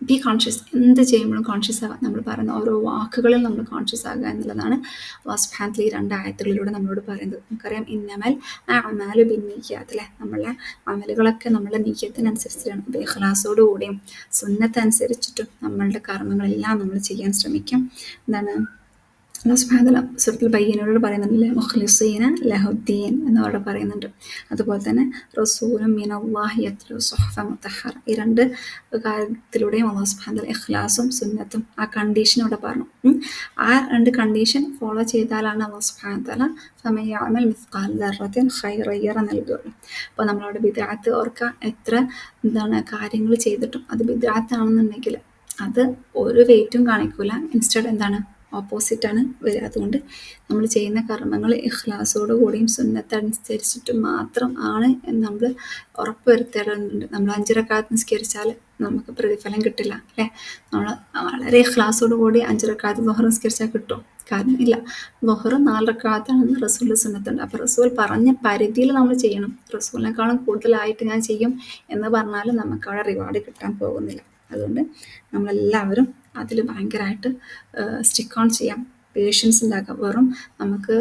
ബി കോൺഷ്യസ്, എന്ത് ചെയ്യുമ്പോഴും കോൺഷ്യസ് ആവുക, നമ്മൾ പറയുന്ന ഓരോ വാക്കുകളിൽ നമ്മൾ കോൺഷ്യസ് ആകുക എന്നുള്ളതാണ് അല്ലാഹു സുബ്ഹാനഹു വ തആല ഈ 2 ആയത്തുകളിലൂടെ നമ്മളോട് പറയുന്നത്. നമുക്കറിയാം ഇന്നമൽ അഅ്മാലു ബിന്നിയ്യാത്ത് അല്ലേ? നമ്മളെ അമലുകളൊക്കെ നമ്മളെ നിയ്യത്തിനനുസരിച്ചാണ്. അപ്പോൾ ഇഖ്ലാസോടുകൂടിയും സുന്നത്ത് അനുസരിച്ചിട്ടും നമ്മളുടെ കർമ്മങ്ങളെല്ലാം നമ്മൾ ചെയ്യാൻ ശ്രമിക്കാം. എന്താണ് അല്ലാഹു സുബ്ഹാനഹു വ തആല സൂറത്തുൽ ബയ്യിനയോട് പറയുന്നുണ്ടല്ലേ, മുഖ്ലിസീന ലഹുദ്ദീൻ എന്നവിടെ പറയുന്നുണ്ട്. അതുപോലെ തന്നെ റസൂലും മിനല്ലാഹി യത്ലു സുഹഫൻ മുതഹ്ഹറ, ഈ 2 കാര്യത്തിലൂടെയും അല്ലാഹു സുബ്ഹാനഹു വ തആല ഇഖ്ലാസും സുന്നത്തും ആ കണ്ടീഷൻ ഇവിടെ പറഞ്ഞു. ആ 2 കണ്ടീഷൻ ഫോളോ ചെയ്താലാണ് അല്ലാഹു സുബ്ഹാനഹു വ തആല ഫമൻ യഅമൽ മിസ്ഖാല ദർറത്തിൻ ഖൈറൻ യറ നൽകുകയുള്ളൂ. അപ്പോൾ നമ്മളവിടെ ബിദ്അത്ത് ഓർക്കുക, എത്ര എന്താണ് കാര്യങ്ങൾ ചെയ്തിട്ടും അത് ബിദ്അത്താണെന്നുണ്ടെങ്കിൽ അത് ഒരു വെയിറ്റും കാണിക്കില്ല. ഇൻസ്റ്റഡ് എന്താണ് ഓപ്പോസിറ്റാണ് വരിക. അതുകൊണ്ട് നമ്മൾ ചെയ്യുന്ന കർമ്മങ്ങൾ ഇഖ്ലാസോടു കൂടിയും സുന്നത്തനുസരിച്ചിട്ട് മാത്രം ആണ് എന്ന് നമ്മൾ ഉറപ്പ് വരുത്തേണ്ടതുണ്ട്. നമ്മൾ 5 റക്അത്ത് നിസ്കരിച്ചാൽ നമുക്ക് പ്രതിഫലം കിട്ടില്ല അല്ലേ? നമ്മൾ വളരെ ഇഖ്ലാസോടു കൂടി 5 റക്അത്ത് ളുഹർ നിസ്കരിച്ചാൽ കിട്ടും? കാരണം ഇല്ല. ളുഹർ 4 റക്അത്താണെന്ന് റസൂലിൻ്റെ സുന്നത്തുണ്ട്. അപ്പോൾ റസൂൽ പറഞ്ഞ പരിധിയിൽ നമ്മൾ ചെയ്യണം. റസൂലിനേക്കാളും കൂടുതലായിട്ട് ഞാൻ ചെയ്യും എന്ന് പറഞ്ഞാൽ നമുക്ക് അവിടെ റിവാർഡ് കിട്ടാൻ പോകുന്നില്ല. അതുകൊണ്ട് നമ്മളെല്ലാവരും അതിൽ ഭയങ്കരമായിട്ട് സ്റ്റിക്ക് ഓൺ ചെയ്യാം, പേഷ്യൻസ് ഉണ്ടാക്കാം. വെറും നമുക്ക്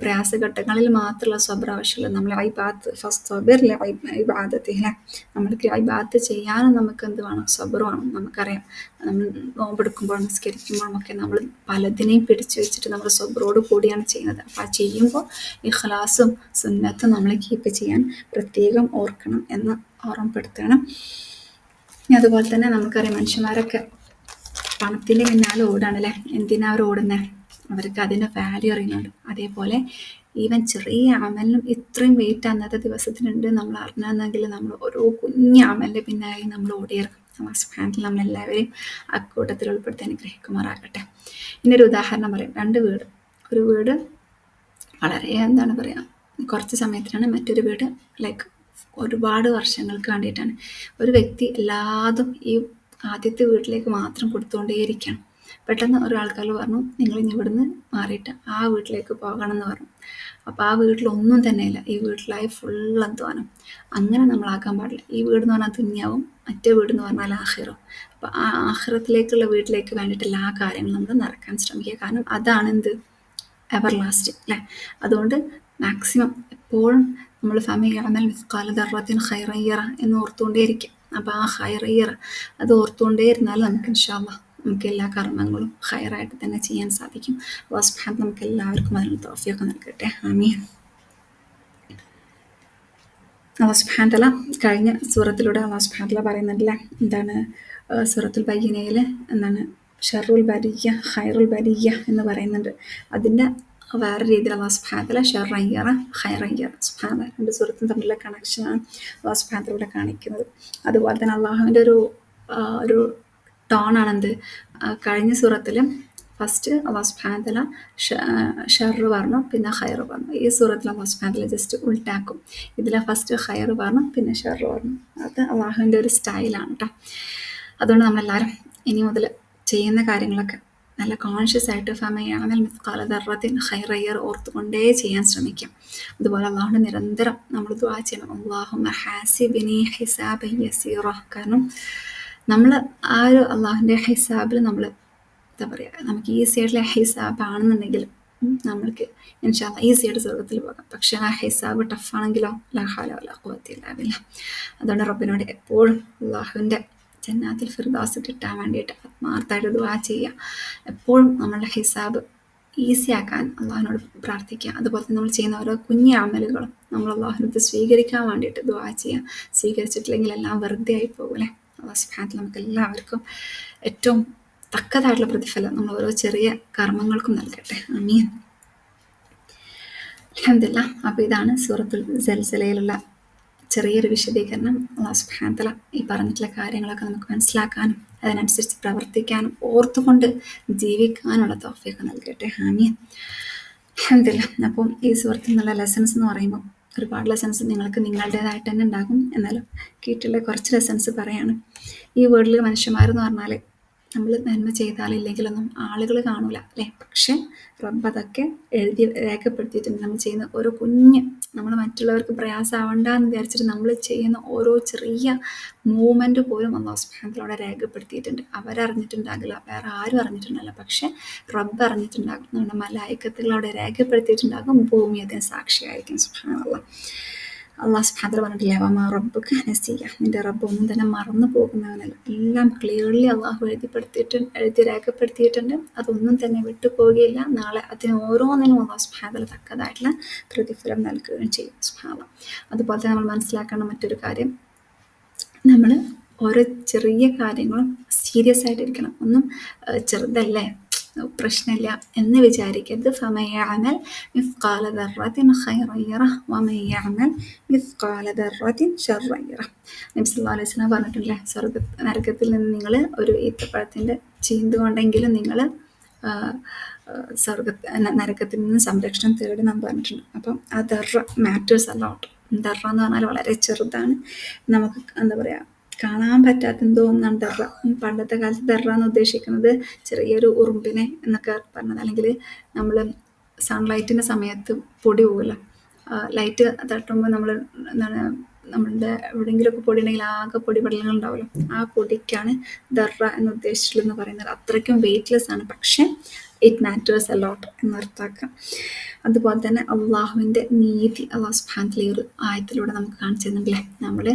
പ്രയാസഘട്ടങ്ങളിൽ മാത്രമുള്ള സ്വബർ ആവശ്യമില്ല. നമ്മൾ ഇബാദത്ത് ഫസ്റ്റ് സ്വബറില്ല ഇബാദത്ത് അല്ലേ? നമ്മൾക്ക് ഇബാദത്ത് ചെയ്യാനും നമുക്ക് എന്ത് വേണം? സ്വബർ വേണം. നമുക്കറിയാം, നമ്മൾ നോമ്പെടുക്കുമ്പോൾ നിസ്കരിക്കുമ്പോഴൊക്കെ നമ്മൾ പലതിനെയും പിടിച്ചു വെച്ചിട്ട് നമ്മൾ സ്വബറോട് കൂടിയാണ് ചെയ്യുന്നത്. അപ്പോൾ ആ ചെയ്യുമ്പോൾ ഇഖ്ലാസും സുന്നത്തും നമ്മൾ കീപ്പ് ചെയ്യാൻ പ്രത്യേകം ഓർക്കണം എന്ന് ഓർമ്മപ്പെടുത്തണം. അതുപോലെ തന്നെ നമുക്കറിയാം, മനുഷ്യന്മാരൊക്കെ പണത്തിൻ്റെ പിന്നാലെ ഓടാണല്ലേ. എന്തിനാ അവർ ഓടുന്നത്? അവർക്ക് അതിൻ്റെ വാല്യൂ അറിയുന്നുണ്ട്. അതേപോലെ ഈവൻ ചെറിയ അമലിനും ഇത്രയും വെയിറ്റ് അന്നത്തെ ദിവസത്തിനുണ്ട് നമ്മൾ അറിഞ്ഞെന്നെങ്കിൽ നമ്മൾ ഓരോ കുഞ്ഞ് അമലിൻ്റെ പിന്നാലെ നമ്മൾ ഓടിയിറക്കും. സുബ്ഹാനല്ലാഹ്, നമ്മളെല്ലാവരെയും അക്കൂട്ടത്തിൽ ഉൾപ്പെടുത്തി അനുഗ്രഹിക്കുമാറാകട്ടെ. ഇന്നൊരു ഉദാഹരണം പറയാം. 2 വീട്. ഒരു വീട് വളരെ എന്താണ് പറയുക, കുറച്ച് സമയത്തിനാണ്. മറ്റൊരു വീട് ലൈക്ക് ഒരുപാട് വർഷങ്ങൾക്ക് വേണ്ടിയിട്ടാണ്. ഒരു വ്യക്തി എല്ലാതും ഈ ആദ്യത്തെ വീട്ടിലേക്ക് മാത്രം കൊടുത്തുകൊണ്ടേയിരിക്കുകയാണ്. പെട്ടെന്ന് ഒരാൾക്കാർ പറഞ്ഞു, നിങ്ങൾ ഇനി ഇവിടുന്ന് മാറിയിട്ട് ആ വീട്ടിലേക്ക് പോകണം എന്ന് പറഞ്ഞു. അപ്പോൾ ആ വീട്ടിലൊന്നും തന്നെ ഇല്ല. ഈ വീട്ടിലായി ഫുൾ അധ്വാനം. അങ്ങനെ നമ്മളാക്കാൻ പാടില്ല. ഈ വീട് എന്ന് പറഞ്ഞാൽ ദുനിയാവും, മറ്റേ വീട് എന്ന് പറഞ്ഞാൽ ആഖിറവും. അപ്പോൾ ആ ആഖിറത്തിലേക്കുള്ള വീട്ടിലേക്ക് വേണ്ടിയിട്ട് എല്ലാ കാര്യങ്ങളും നമ്മൾ നടക്കാൻ ശ്രമിക്കുക. കാരണം അതാണ് എന്ത്? എവർ ലാസ്റ്റിംഗ് അല്ലേ? അതുകൊണ്ട് മാക്സിമം എപ്പോഴും നമ്മൾ ഫമയഅമൽ മിസ്ഖാല ദർറത്തിൻ ഖൈറൻ യറ എന്ന് ഓർത്തുകൊണ്ടേയിരിക്കും. അപ്പോൾ ആ ഖൈറൻ യറ അത് ഓർത്തുകൊണ്ടേ ഇരുന്നാൽ നമുക്ക് ഇൻഷാ അല്ലാഹ് നമുക്ക് എല്ലാ കർമ്മങ്ങളും ഖൈറായിട്ട് തന്നെ ചെയ്യാൻ സാധിക്കും. അല്ലാഹു സുബ്ഹാനഹു നമുക്ക് എല്ലാവർക്കും അതിന് തൗഫീഖ് നൽകട്ടെ. ആമീൻ. അല്ലാഹു സുബ്ഹാനഹു തആല കഴിഞ്ഞ സൂറത്തിലൂടെ അല്ലാഹു സുബ്ഹാനഹു തആല പറയുന്നുണ്ടല്ലേ, എന്താണ് സൂറത്തുൽ ബയ്യിനയിൽ എന്താണ് ഷർറുൽ ബരിയ്യ ഖൈറുൽ ബരിയ്യ എന്ന് പറയുന്നുണ്ട്. അതിൻ്റെ വേറെ രീതിയിൽ അല്ലാഹു സുബ്ഹാനഹു തആല ഷർറൻ യറ ഖൈറൻ യറ. സുബ്ഹാനല്ലാഹ്, 2 സൂറത്തും തമ്മിലുള്ള കണക്ഷനാണ് അല്ലാഹു സുബ്ഹാനഹു തആല ഇവിടെ കാണിക്കുന്നത്. അതുപോലെ തന്നെ അള്ളാഹുവിൻ്റെ ഒരു ടോണാണെന്ത്? കഴിഞ്ഞ സൂറത്തിൽ ഫസ്റ്റ് അല്ലാഹു സുബ്ഹാനഹു തആല ഷർറ് പറഞ്ഞു, പിന്നെ ഖൈറ് പറഞ്ഞു. ഈ സൂറത്തിൽ അല്ലാഹു സുബ്ഹാനഹു തആല ജസ്റ്റ് ഉൾട്ടാക്കും. ഇതിലെ ഫസ്റ്റ് ഖൈറ് പറഞ്ഞു, പിന്നെ ഷർറ് പറഞ്ഞു. അത് അള്ളാഹുവിൻ്റെ ഒരു സ്റ്റൈലാണ് കേട്ടോ. അതുകൊണ്ട് നമ്മളെല്ലാവരും ഇനി മുതൽ ചെയ്യുന്ന കാര്യങ്ങളൊക്കെ നല്ല കോൺഷ്യസ് ആയിട്ട് ഫമയഅമൽ മിസ്ഖാല ദർറത്തിൻ ഖൈറൻ യറ ഓർത്തുകൊണ്ടേ ചെയ്യാൻ ശ്രമിക്കാം. അതുപോലെ അള്ളാഹുവിൻ്റെ നിരന്തരം നമ്മൾ ദുആ ചെയ്യണം, അല്ലാഹുമ്മ ഹാസിബ്നി ഹിസാബൻ യസീറ. കാരണം നമ്മൾ ആ ഒരു അള്ളാഹുവിൻ്റെ ഹിസാബിൽ നമ്മൾ എന്താ പറയുക, നമുക്ക് ഈസി ആയിട്ടുള്ള ഹിസാബാണെന്നുണ്ടെങ്കിൽ നമ്മൾക്ക് ഇൻഷാ അല്ലാഹ് ഈസി ആയിട്ട് സ്വർഗ്ഗത്തിൽ പോകാം. പക്ഷേ ആ ഹിസാബ് ടഫാണെങ്കിലോ ലാ ഹൗല വലാ ഖുവത ഇല്ലാ ബില്ലാഹ്. അതുകൊണ്ട് റബ്ബിനോട് എപ്പോഴും അള്ളാഹുവിൻ്റെ ജന്നാത്തുൽ ഫിർദൗസ് കിട്ടാൻ വേണ്ടിയിട്ട് ആത്മാർത്ഥമായിട്ട് ദുആ ചെയ്യുക. എപ്പോഴും നമ്മളുടെ ഹിസാബ് ഈസി ആക്കാൻ അള്ളാഹുവിനോട് പ്രാർത്ഥിക്കുക. അതുപോലെ തന്നെ നമ്മൾ ചെയ്യുന്ന ഓരോ കുഞ്ഞു അമലുകളും നമ്മൾ അള്ളാഹുവിനടുത്ത് സ്വീകരിക്കാൻ വേണ്ടിയിട്ട് ദുആ ചെയ്യുക. സ്വീകരിച്ചിട്ടില്ലെങ്കിൽ എല്ലാം വെറുതെ ആയി പോകൂലേ. അല്ലാഹു സുബ്ഹാനഹു തആല നമുക്ക് എല്ലാവർക്കും ഏറ്റവും തക്കതായിട്ടുള്ള പ്രതിഫലം നമ്മൾ ഓരോ ചെറിയ കർമ്മങ്ങൾക്കും നൽകട്ടെ. ആമീൻ. അൽഹംദുലില്ലാഹ്. അപ്പോൾ ഇതാണ് സൂറത്തുൽ സൽസലയിലുള്ള ചെറിയൊരു വിശദീകരണം. അല്ലാഹു സുബ്ഹാനഹു തആല ഈ പറഞ്ഞിട്ടുള്ള കാര്യങ്ങളൊക്കെ നമുക്ക് മനസ്സിലാക്കാനും അതിനനുസരിച്ച് പ്രവർത്തിക്കാനും ഓർത്തുകൊണ്ട് ജീവിക്കാനുള്ള തൗഫീഖ് നൽകട്ടെ. ആമീൻ. അൽഹംദുലില്ലാഹ്. അപ്പം ഈ സൂറത്തിൽ നിന്നുള്ള ലെസൺസ് എന്ന് പറയുമ്പോൾ ഒരുപാട് ലെസൺസ് നിങ്ങൾക്ക് നിങ്ങളുടേതായിട്ട് തന്നെ ഉണ്ടാകും. എന്നാലും കേട്ടുള്ള കുറച്ച് ലെസൺസ് പറയാണ്. ഈ വേൾഡിൽ മനുഷ്യന്മാരെന്ന് പറഞ്ഞാൽ നമ്മൾ നന്മ ചെയ്താലില്ലെങ്കിലൊന്നും ആളുകൾ കാണൂല അല്ലേ? പക്ഷെ റബ്ബ് അതൊക്കെ എഴുതി രേഖപ്പെടുത്തിയിട്ടുണ്ട്. നമ്മൾ ചെയ്യുന്ന ഓരോ കുഞ്ഞ്, നമ്മൾ മറ്റുള്ളവർക്ക് പ്രയാസമാവണ്ടെന്ന് വിചാരിച്ചിട്ട് നമ്മൾ ചെയ്യുന്ന ഓരോ ചെറിയ മൂവ്മെൻറ്റ് പോലും അല്ലാഹു സുബ്ഹാനഹു വ തആല അവിടെ രേഖപ്പെടുത്തിയിട്ടുണ്ട്. അവരറിഞ്ഞിട്ടുണ്ടാകില്ല, വേറെ ആരും അറിഞ്ഞിട്ടുണ്ടാകില്ല, പക്ഷെ റബ്ബ് അറിഞ്ഞിട്ടുണ്ടാകും. നമ്മുടെ മലായിക്കത്തുകൾ അവിടെ രേഖപ്പെടുത്തിയിട്ടുണ്ടാകും. ഭൂമി അതിന് സാക്ഷിയായിരിക്കും. സുബ്ഹാനല്ലാഹ്. അല്ലാഹു സുബ്ഹാനഹു വ തആല പറഞ്ഞിട്ടില്ലേ, വമാ റബ്ബുക നസിയ, നിന്റെ റബ്ബ് ഒന്നും തന്നെ മറന്നു പോകുന്നവനല്ല. എല്ലാം ക്ലിയർലി അള്ളാഹു എഴുതി രേഖപ്പെടുത്തിയിട്ടുണ്ട്. അതൊന്നും തന്നെ വിട്ടുപോകുകയില്ല. നാളെ അതിന് ഓരോന്നിനും അല്ലാഹു സുബ്ഹാനഹു വ തആല തക്കതായിട്ടുള്ള പ്രതിഫലം നൽകുകയും ചെയ്യും. സുബ്ഹാനല്ലാഹ്. അതുപോലെ തന്നെ നമ്മൾ മനസ്സിലാക്കേണ്ട മറ്റൊരു കാര്യം, നമ്മൾ ഓരോ ചെറിയ കാര്യങ്ങളും സീരിയസ് ആയിട്ടിരിക്കണം. ഒന്നും ചെറുതല്ലേ, പ്രശ്നമില്ല എന്ന് വിചാരിക്കരുത്. ഫമയഅമൽ മിസ്ഖാല ദർറത്തിൻ ഖൈറൻ യറ വമൻ യഅമൽ മിസ്ഖാല ദർറത്തിൻ ശർറൻ യറ. നബി സല്ലല്ലാഹു അലൈഹി വസല്ലം പറഞ്ഞിട്ടില്ലേ, നരകത്തിൽ നിന്ന് നിങ്ങൾ ഒരു ഈത്തപ്പഴത്തിൻ്റെ ചീന്ത് കൊണ്ടെങ്കിലും നിങ്ങൾ നരകത്തിൽ നിന്ന് സംരക്ഷണം തേടി നാം പറഞ്ഞിട്ടുണ്ട്. അപ്പം ആ ദർറ മാറ്റേഴ്സ് അലോട്ട്. ദർറ എന്ന് പറഞ്ഞാൽ വളരെ ചെറുതാണ്, നമുക്ക് എന്താ പറയുക, കാണാൻ പറ്റാത്ത എന്തോ ഒന്നാണ് ദർറ. പണ്ടത്തെ കാലത്ത് ദർറ എന്ന് ഉദ്ദേശിക്കുന്നത് ചെറിയൊരു ഉറുമ്പിനെ എന്നൊക്കെ പറഞ്ഞത്, അല്ലെങ്കിൽ നമ്മൾ സൺലൈറ്റിൻ്റെ സമയത്ത് പൊടി പോകില്ല, ലൈറ്റ് തട്ടുമ്പോൾ നമ്മൾ എന്താണ് നമ്മളുടെ എവിടെയെങ്കിലുമൊക്കെ പൊടി ഉണ്ടെങ്കിൽ ആകെ പൊടി പടലങ്ങൾ ഉണ്ടാവുമല്ലോ, ആ പൊടിക്കാണ് ദർറ എന്ന് ഉദ്ദേശിച്ചിട്ടുള്ളതെന്ന് പറയുന്നത്. അത്രയ്ക്കും വെയ്റ്റ്ലെസ് ആണ്, പക്ഷേ ഇറ്റ് മാറ്റേഴ്സ് അലോട്ട് എന്നർത്ഥമാക്കാം. അതുപോലെ തന്നെ അള്ളാഹുവിൻ്റെ നീതി അള്ളാഹു സുബ്ഹാനഹു വ തആല ഈ ഒരു ആയത്തിലൂടെ നമുക്ക് കാണിച്ചു തരുന്നുണ്ടല്ലേ. നമ്മൾ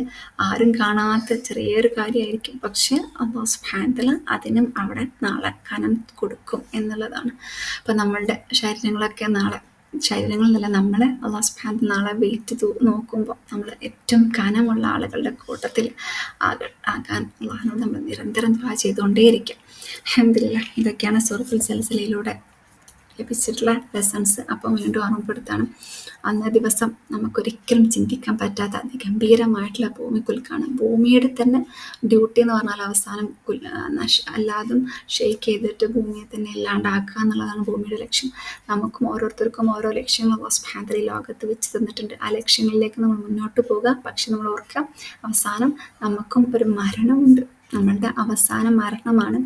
ആരും കാണാത്ത ചെറിയൊരു കാര്യമായിരിക്കും, പക്ഷെ അള്ളാഹു സുബ്ഹാനഹു വ തആല അതിനും അവിടെ നാളെ കനം കൊടുക്കും എന്നുള്ളതാണ്. അപ്പം നമ്മളുടെ ശരീരങ്ങളെന്നല്ല, നമ്മളെ അള്ളാഹു സുബ്ഹാനഹു വ തആല നാളെ വെയിറ്റ് നോക്കുമ്പോൾ നമ്മൾ ഏറ്റവും കനമുള്ള ആളുകളുടെ കൂട്ടത്തിൽ ആകാൻ അള്ളാഹുവിനോട് നമ്മൾ നിരന്തരം ദുആ ചെയ്തുകൊണ്ടേയിരിക്കും. അൽഹംദുലില്ലാഹ്. ഇതൊക്കെയാണ് സൂറത്തുൽ സൽസലയിലൂടെ ലഭിച്ചിട്ടുള്ള ലെസൺസ്. അപ്പം വീണ്ടും ഓർമ്മപ്പെടുത്താണ്, അന്നേ ദിവസം നമുക്കൊരിക്കലും ചിന്തിക്കാൻ പറ്റാത്ത അതിഗംഭീരമായിട്ടുള്ള ഭൂമിക്കുലുക്കാണ്. ഭൂമിയുടെ തന്നെ ഡ്യൂട്ടി എന്ന് പറഞ്ഞാൽ അവസാനം എല്ലാതും ഷെയ്ക്ക് ചെയ്തിട്ട് ഭൂമിയെ തന്നെ ഇല്ലാണ്ടാക്കുക എന്നുള്ളതാണ് ഭൂമിയുടെ ലക്ഷ്യം. നമുക്കും ഓരോരുത്തർക്കും ഓരോ ലക്ഷ്യങ്ങൾ അല്ലാഹു സുബ്ഹാനഹു വ തആല ലോകത്ത് വെച്ച് തന്നിട്ടുണ്ട്. ആ ലക്ഷ്യങ്ങളിലേക്ക് നമ്മൾ മുന്നോട്ട് പോകുക. പക്ഷെ നമ്മൾ ഓർക്കുക, അവസാനം നമുക്കും ഒരു മരണമുണ്ട്. നമ്മളുടെ അവസാന മരണമാണ്.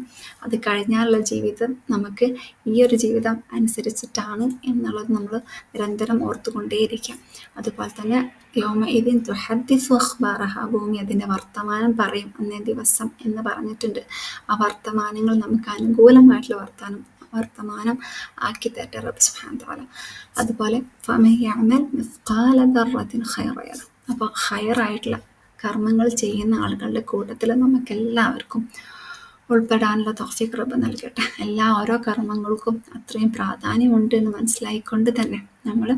അത് കഴിഞ്ഞാലുള്ള ജീവിതം നമുക്ക് ഈ ഒരു ജീവിതം അനുസരിച്ചിട്ടാണ് എന്നുള്ളത് നമ്മൾ നിരന്തരം ഓർത്തുകൊണ്ടേയിരിക്കാം. അതുപോലെ തന്നെ യൗമഇദിൻ തുഹദ്ദിസു അഖ്ബാറഹ, ഭൂമി അതിൻ്റെ വർത്തമാനം പറയും അന്നേ ദിവസം എന്ന് പറഞ്ഞിട്ടുണ്ട്. ആ വർത്തമാനങ്ങൾ നമുക്ക് അനുകൂലമായിട്ടുള്ള വർത്തമാനം ആക്കി തരട്ടെ റബ്ബ് സുബ്ഹാനഹു വ തആല. അതുപോലെ ഫമൻ യഅമൽ മിസ്ഖാല ദർറത്തിൻ ഖൈറൻ യറഹ്, അപ്പോൾ ഹൈറായിട്ടുള്ള കർമ്മങ്ങൾ ചെയ്യുന്ന ആളുകളുടെ കൂട്ടത്തിൽ നമുക്കെല്ലാവർക്കും ഉൾപ്പെടാനുള്ള തൗഫീഖ് റബ്ബ് നൽകട്ടെ. ഓരോ കർമ്മങ്ങൾക്കും അത്രയും പ്രാധാന്യമുണ്ട് എന്ന് മനസ്സിലായിക്കൊണ്ട് തന്നെ നമ്മൾ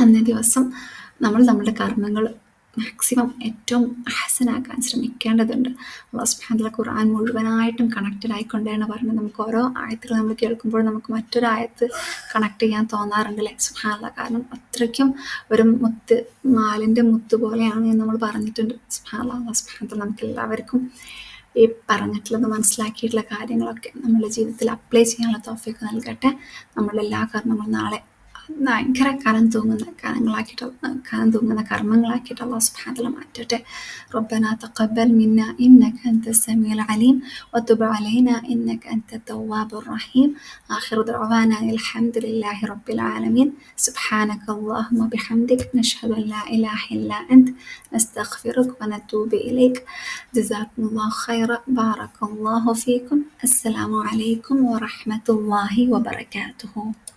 അന്നേ ദിവസം നമ്മളുടെ കർമ്മങ്ങൾ മാക്സിമം ഏറ്റവും അഹ്സനാക്കാൻ ശ്രമിക്കേണ്ടതുണ്ട്. അല്ലാഹു സുബ്ഹാനഹു വ തആല ഖുർആൻ മുഴുവനായിട്ടും കണക്റ്റഡ് ആയിക്കൊണ്ടാണ് പറയുന്നത്. നമുക്ക് ഓരോ ആയത്തുകൾ നമ്മൾ കേൾക്കുമ്പോൾ നമുക്ക് മറ്റൊരു ആയത്ത് കണക്ട് ചെയ്യാൻ തോന്നാറുണ്ടല്ലേ. സുബ്ഹാനല്ലാഹ്. കാരണം അത്രയ്ക്കും ഒരു മുത്ത്, മാലിൻ്റെ മുത്ത് പോലെയാണ് എന്ന് നമ്മൾ പറഞ്ഞിട്ടുണ്ട്. സുബ്ഹാനല്ലാഹ്. അല്ലാഹു സുബ്ഹാനഹു വ തആല നമുക്ക് എല്ലാവർക്കും ഈ പറഞ്ഞിട്ടുള്ളത്, മനസ്സിലാക്കിയിട്ടുള്ള കാര്യങ്ങളൊക്കെ നമ്മുടെ ജീവിതത്തിൽ അപ്ലൈ ചെയ്യാനുള്ള തൗഫീഖ് നൽകട്ടെ. നമ്മളെല്ലാ കർമ്മങ്ങളും നാളെ ഭയങ്കര കനം തൂങ്ങുന്ന കർമ്മങ്ങളാക്കിയിട്ട് അല്ലാഹു സുബ്ഹാനഹു വ തആല മാറ്റട്ടെ. റബ്ബനാ തഖബ്ബൽ മിന്നാ ഇന്നക അൻത സമീഉൽ അലീം വതുബ് അലൈനാ ഇന്നക അൻത തവ്വാബുർ റഹീം. ആഖിറു ദഅവാനാ അൽഹംദുലില്ലാഹി റബ്ബിൽ ആലമീൻ. സുബ്ഹാനക അല്ലാഹുമ്മ ബിഹംദിക നശ്ഹദു അൻ ലാ ഇലാഹ ഇല്ലാ അൻത നസ്തഗ്ഫിറുക വനതൂബു ഇലൈക. ജസാകുമുല്ലാഹു ഖൈറൻ. ബാറകല്ലാഹു ഫീകും. അസ്സലാമു അലൈക്കും വറഹ്മത്തുള്ളാഹി വബറകാതുഹു.